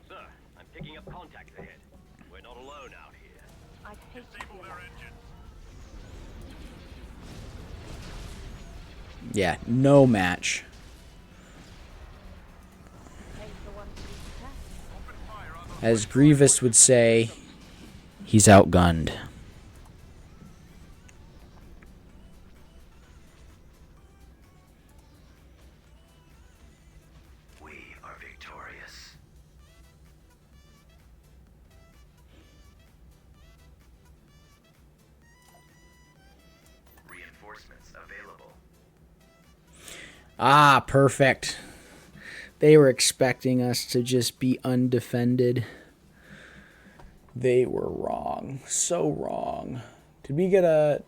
Speaker 6: Sir, I'm picking up contacts ahead. We're not alone out here.
Speaker 7: I'd hate to feel left out.
Speaker 1: Yeah, no match.
Speaker 7: Pays for one to be prepared.
Speaker 1: As Grievous would say, he's outgunned.
Speaker 3: We are victorious. Reinforcements available.
Speaker 1: Ah, perfect. They were expecting us to just be undefended. They were wrong. So wrong. Did we get a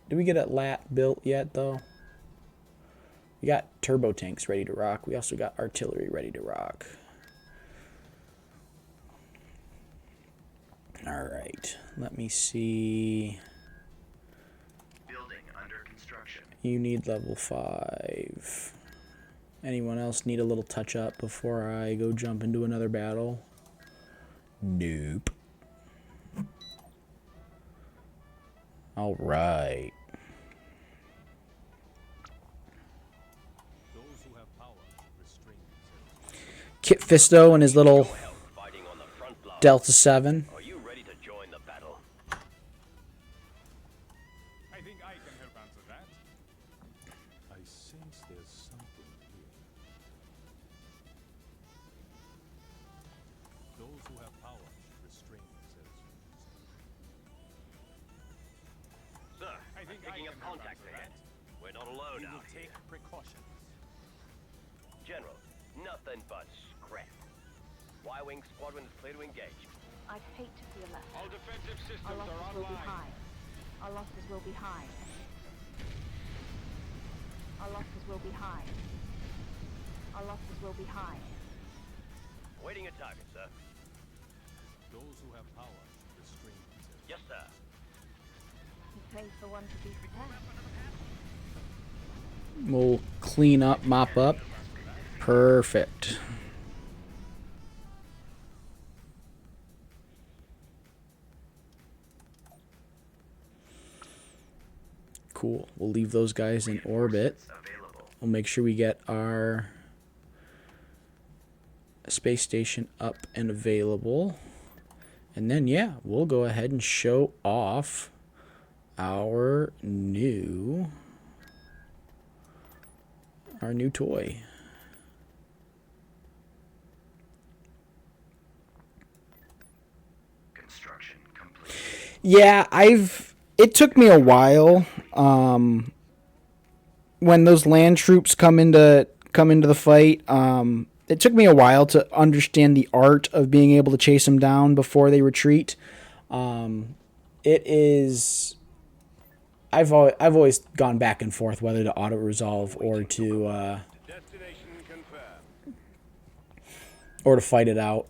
Speaker 1: lat built yet though? We got turbo tanks ready to rock. We also got artillery ready to rock. All right. Let me see.
Speaker 3: Building under construction.
Speaker 1: You need level 5. Anyone else need a little touch up before I go jump into another battle? Nope. All right. Kit Fisto and his little
Speaker 6: Help fighting on the front line.
Speaker 1: Delta 7.
Speaker 6: Are you ready to join the battle?
Speaker 5: I think I can help answer that. I sense there's something here. Those who have power restrain themselves.
Speaker 6: Sir,
Speaker 5: I
Speaker 6: I'm
Speaker 5: think
Speaker 6: picking
Speaker 5: I
Speaker 6: up
Speaker 5: can help
Speaker 6: contacts
Speaker 5: answer
Speaker 6: ahead.
Speaker 5: that.
Speaker 6: We're not alone
Speaker 5: We will
Speaker 6: out here.
Speaker 5: take precautions.
Speaker 6: General, nothing but scrap. Y-Wing squadron is clear to engage.
Speaker 7: I'd hate to feel left out.
Speaker 5: All defensive
Speaker 7: Our
Speaker 5: systems
Speaker 7: losses
Speaker 5: are
Speaker 7: will be
Speaker 5: online.
Speaker 7: high. Our losses will be high. Our losses will be high. Our losses will be high.
Speaker 6: Waiting a target, sir.
Speaker 5: Those who have power restrain themselves.
Speaker 6: Yes, sir.
Speaker 7: It pays for one to be prepared.
Speaker 1: We'll clean up, mop up. Perfect. Cool. We'll leave those guys in orbit.
Speaker 3: Available.
Speaker 1: We'll make sure we get our space station up and available. And then, yeah, we'll go ahead and show off our new toy.
Speaker 3: Construction complete.
Speaker 1: Yeah, it took me a while. When those land troops come into the fight, it took me a while to understand the art of being able to chase them down before they retreat. It is. I've always gone back and forth whether to auto resolve or to
Speaker 2: Destination confirmed.
Speaker 1: fight it out.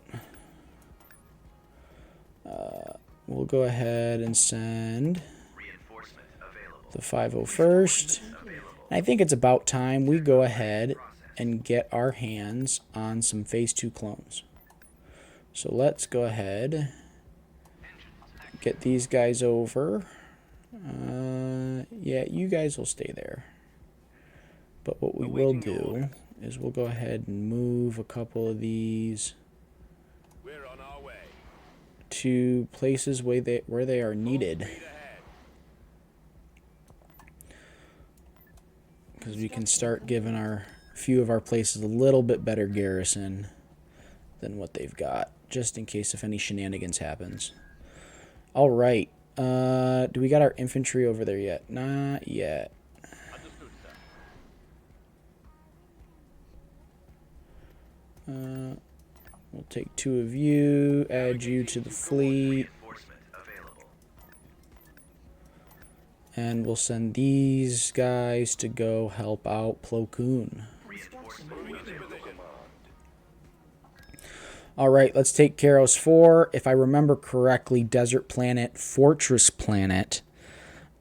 Speaker 1: We'll go ahead and send
Speaker 3: Reinforcement available.
Speaker 1: the 501st. I think it's about time we go ahead and get our hands on some Phase 2 clones. So let's go ahead, get these guys over. Yeah, you guys will stay there. But what we will do is we'll go ahead and move a couple of these
Speaker 2: We're on our way.
Speaker 1: to places where they are needed. Because we can start giving a few of our places a little bit better garrison than what they've got, just in case if any shenanigans happens. All right. Do we got our infantry over there yet? Not yet. We'll take 2 of you, add you to the fleet,
Speaker 3: Reinforcement available.
Speaker 1: and we'll send these guys to go help out Plo Koon.
Speaker 4: Construction
Speaker 1: All right, let's take Karos 4. If I remember correctly, Desert Planet, Fortress Planet.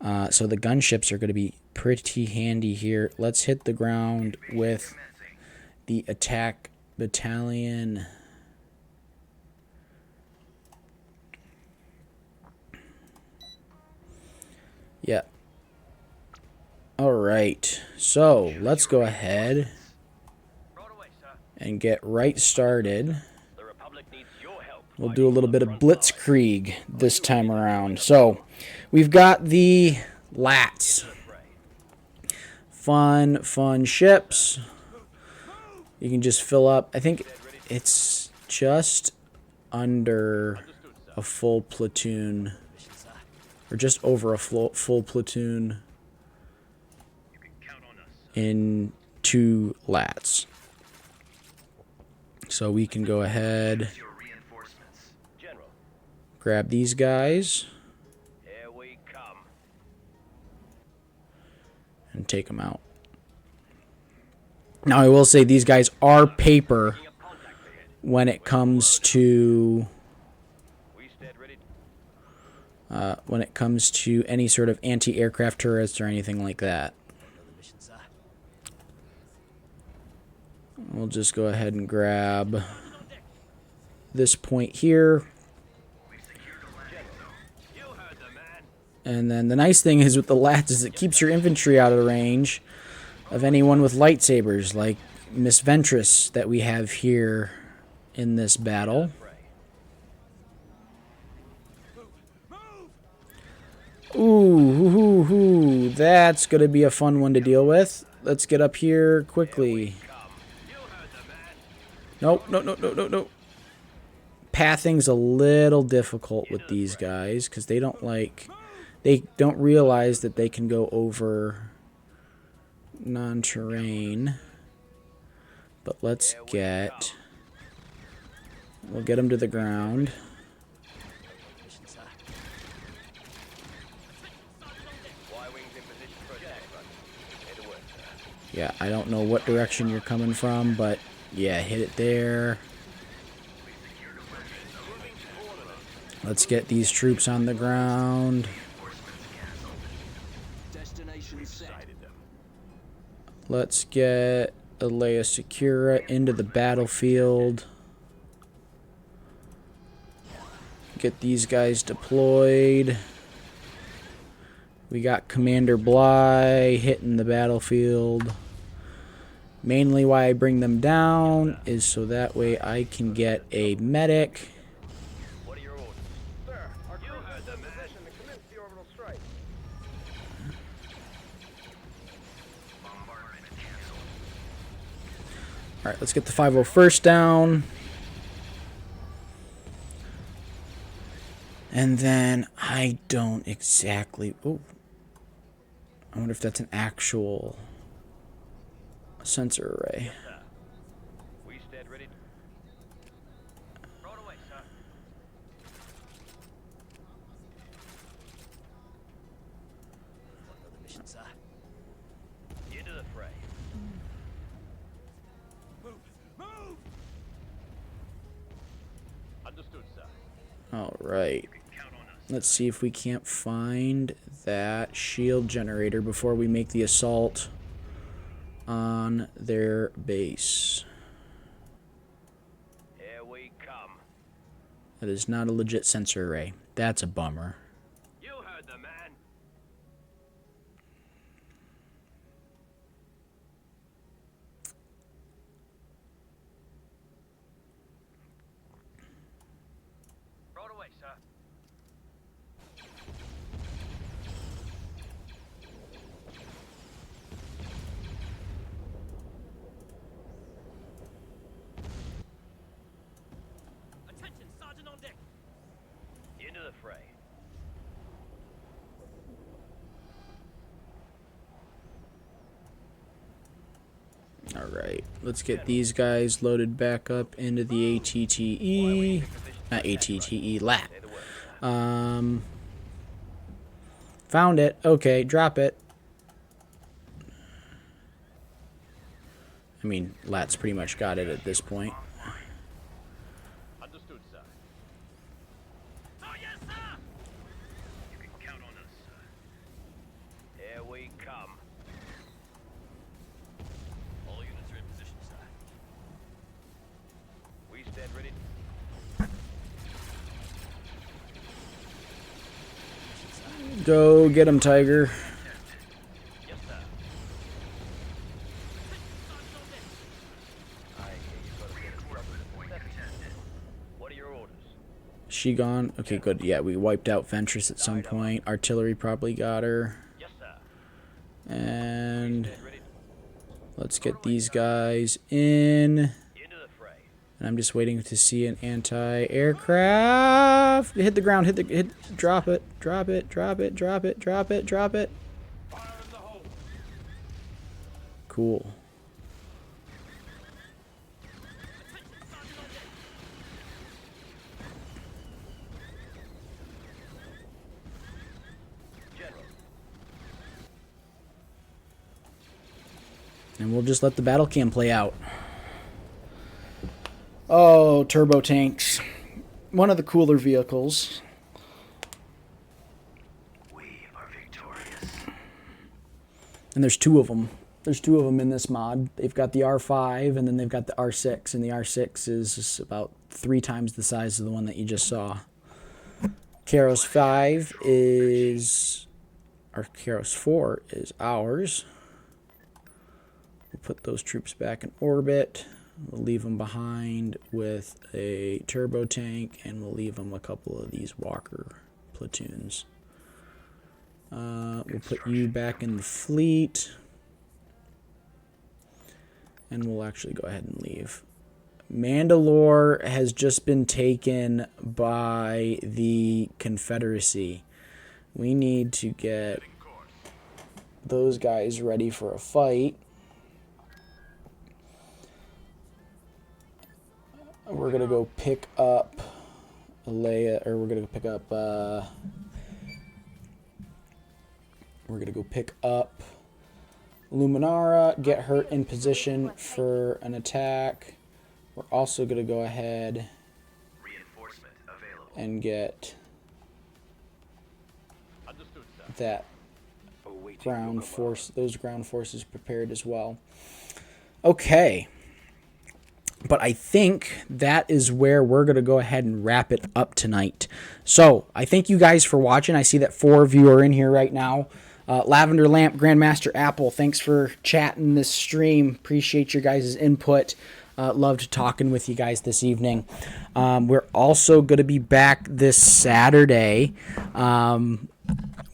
Speaker 1: So the gunships are going to be pretty handy here. Let's hit the ground with the attack battalion. Yeah. All right. So let's go ahead and get right started.
Speaker 6: The Republic needs your help.
Speaker 1: We'll do a little bit of blitzkrieg this time around. So we've got the Lats. Fun ships. You can just fill up. I think it's just under a full platoon, or just over a full platoon in 2 Lats. So we can go ahead,
Speaker 3: Your reinforcements.
Speaker 6: General,
Speaker 1: grab these guys,
Speaker 6: here we come.
Speaker 1: and take them out. Now I will say these guys are paper when it comes to any sort of anti-aircraft turrets or anything like that. We'll just go ahead and grab this point here. And then the nice thing is with the Lats is it keeps your infantry out of the range of anyone with lightsabers, like Miss Ventress that we have here in this battle. Ooh, that's going to be a fun one to deal with. Let's get up here quickly. Nope. Pathing's a little difficult with these guys because they don't realize that they can go over non-terrain. But we'll get them to the ground. Yeah, I don't know what direction you're coming from, but yeah, hit it there. Let's get these troops on the ground.
Speaker 8: Destination set.
Speaker 1: Let's get Alea Secura into the battlefield. Get these guys deployed. We got Commander Bly hitting the battlefield. Mainly why I bring them down is so that way I can get a medic.
Speaker 6: What are your orders?
Speaker 2: Sir, our crew is in position to commence the orbital strike.
Speaker 3: Bombardment canceled.
Speaker 1: Alright, let's get the 501st down. And then I don't exactly... Oh. I wonder if that's an actual sensor array.
Speaker 6: We stand
Speaker 1: All right. Let's see if we can't find that shield generator before we make the assault on their base.
Speaker 6: Here we come.
Speaker 1: That is not a legit sensor array. That's a bummer.
Speaker 6: You heard the man. Right away, sir.
Speaker 8: Attention, Sergeant on deck.
Speaker 6: Into the fray.
Speaker 1: All right. Let's get these guys loaded back up into the ATTE. Not ATTE, LAT.
Speaker 6: Say the word, sir.
Speaker 1: Found it. Okay, drop it. I mean, LAT's pretty much got it at this point.
Speaker 6: Understood, sir.
Speaker 8: Oh, yes, sir!
Speaker 3: You can count on us, sir.
Speaker 6: Here we come.
Speaker 8: All units are in position, sir.
Speaker 6: We stand ready.
Speaker 1: Go get him, Tiger.
Speaker 6: Yes, sir. I hear you got a bit of trouble. What are your orders?
Speaker 1: She gone? Okay, good. Yeah, we wiped out Ventress at some point. Artillery probably got her.
Speaker 6: Yes, sir.
Speaker 1: And
Speaker 6: Stand ready.
Speaker 1: let's get these guys in.
Speaker 6: Into the fray.
Speaker 1: And I'm just waiting to see an anti-aircraft. Hit the ground, drop it, drop it, drop it, drop it, drop it, drop it. Cool.
Speaker 6: General.
Speaker 1: And we'll just let the battle cam play out. Oh, turbo tanks. One of the cooler vehicles.
Speaker 3: We are victorious.
Speaker 1: And there's two of them. There's two of them in this mod. They've got the R5 and then they've got the R6. And the R6 is about 3 times the size of the one that you just saw. Karos 5 is... Or Karos 4 is ours. We'll put those troops back in orbit. We'll leave them behind with a turbo tank, and we'll leave them a couple of these Walker platoons. We'll put you back in the fleet, and we'll actually go ahead and leave. Mandalore has just been taken by the Confederacy. We need to get those guys ready for a fight. We're gonna go pick up Leia, or we're gonna go pick up. We're gonna go pick up Luminara, get her in position for an attack. We're also gonna go ahead
Speaker 3: Reinforcement available.
Speaker 1: and get
Speaker 6: Understood, sir.
Speaker 1: that
Speaker 6: Awaiting
Speaker 1: ground
Speaker 6: your
Speaker 1: force, those ground forces prepared as well. Okay. But I think that is where we're going to go ahead and wrap it up tonight. So I thank you guys for watching. I see that 4 of you are in here right now. Lavender Lamp, Grandmaster Apple, thanks for chatting this stream. Appreciate your guys' input. Loved talking with you guys this evening. We're also going to be back this Saturday.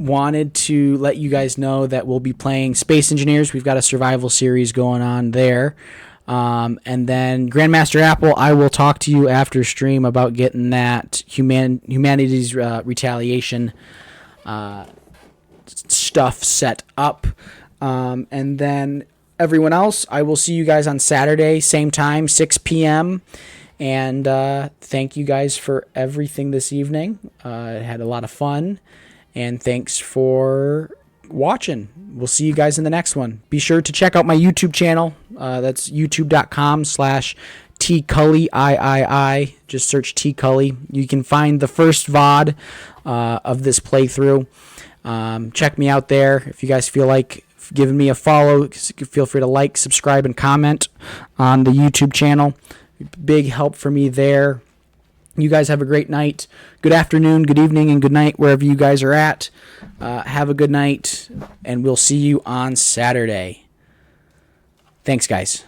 Speaker 1: Wanted to let you guys know that we'll be playing Space Engineers. We've got a survival series going on there. And then Grandmaster Apple, I will talk to you after stream about getting that humanity's retaliation stuff set up. And then everyone else, I will see you guys on Saturday, same time, 6 p.m. And thank you guys for everything this evening. Had a lot of fun. And thanks for watching. We'll see you guys in the next one. Be sure to check out my YouTube channel. That's youtube.com/TCully. TCully, I. Just search TCully. You can find the first VOD of this playthrough. Check me out there. If you guys feel like giving me a follow, feel free to like, subscribe, and comment on the YouTube channel. Big help for me there. You guys have a great night. Good afternoon, good evening, and good night wherever you guys are at. Have a good night, and we'll see you on Saturday. Thanks, guys.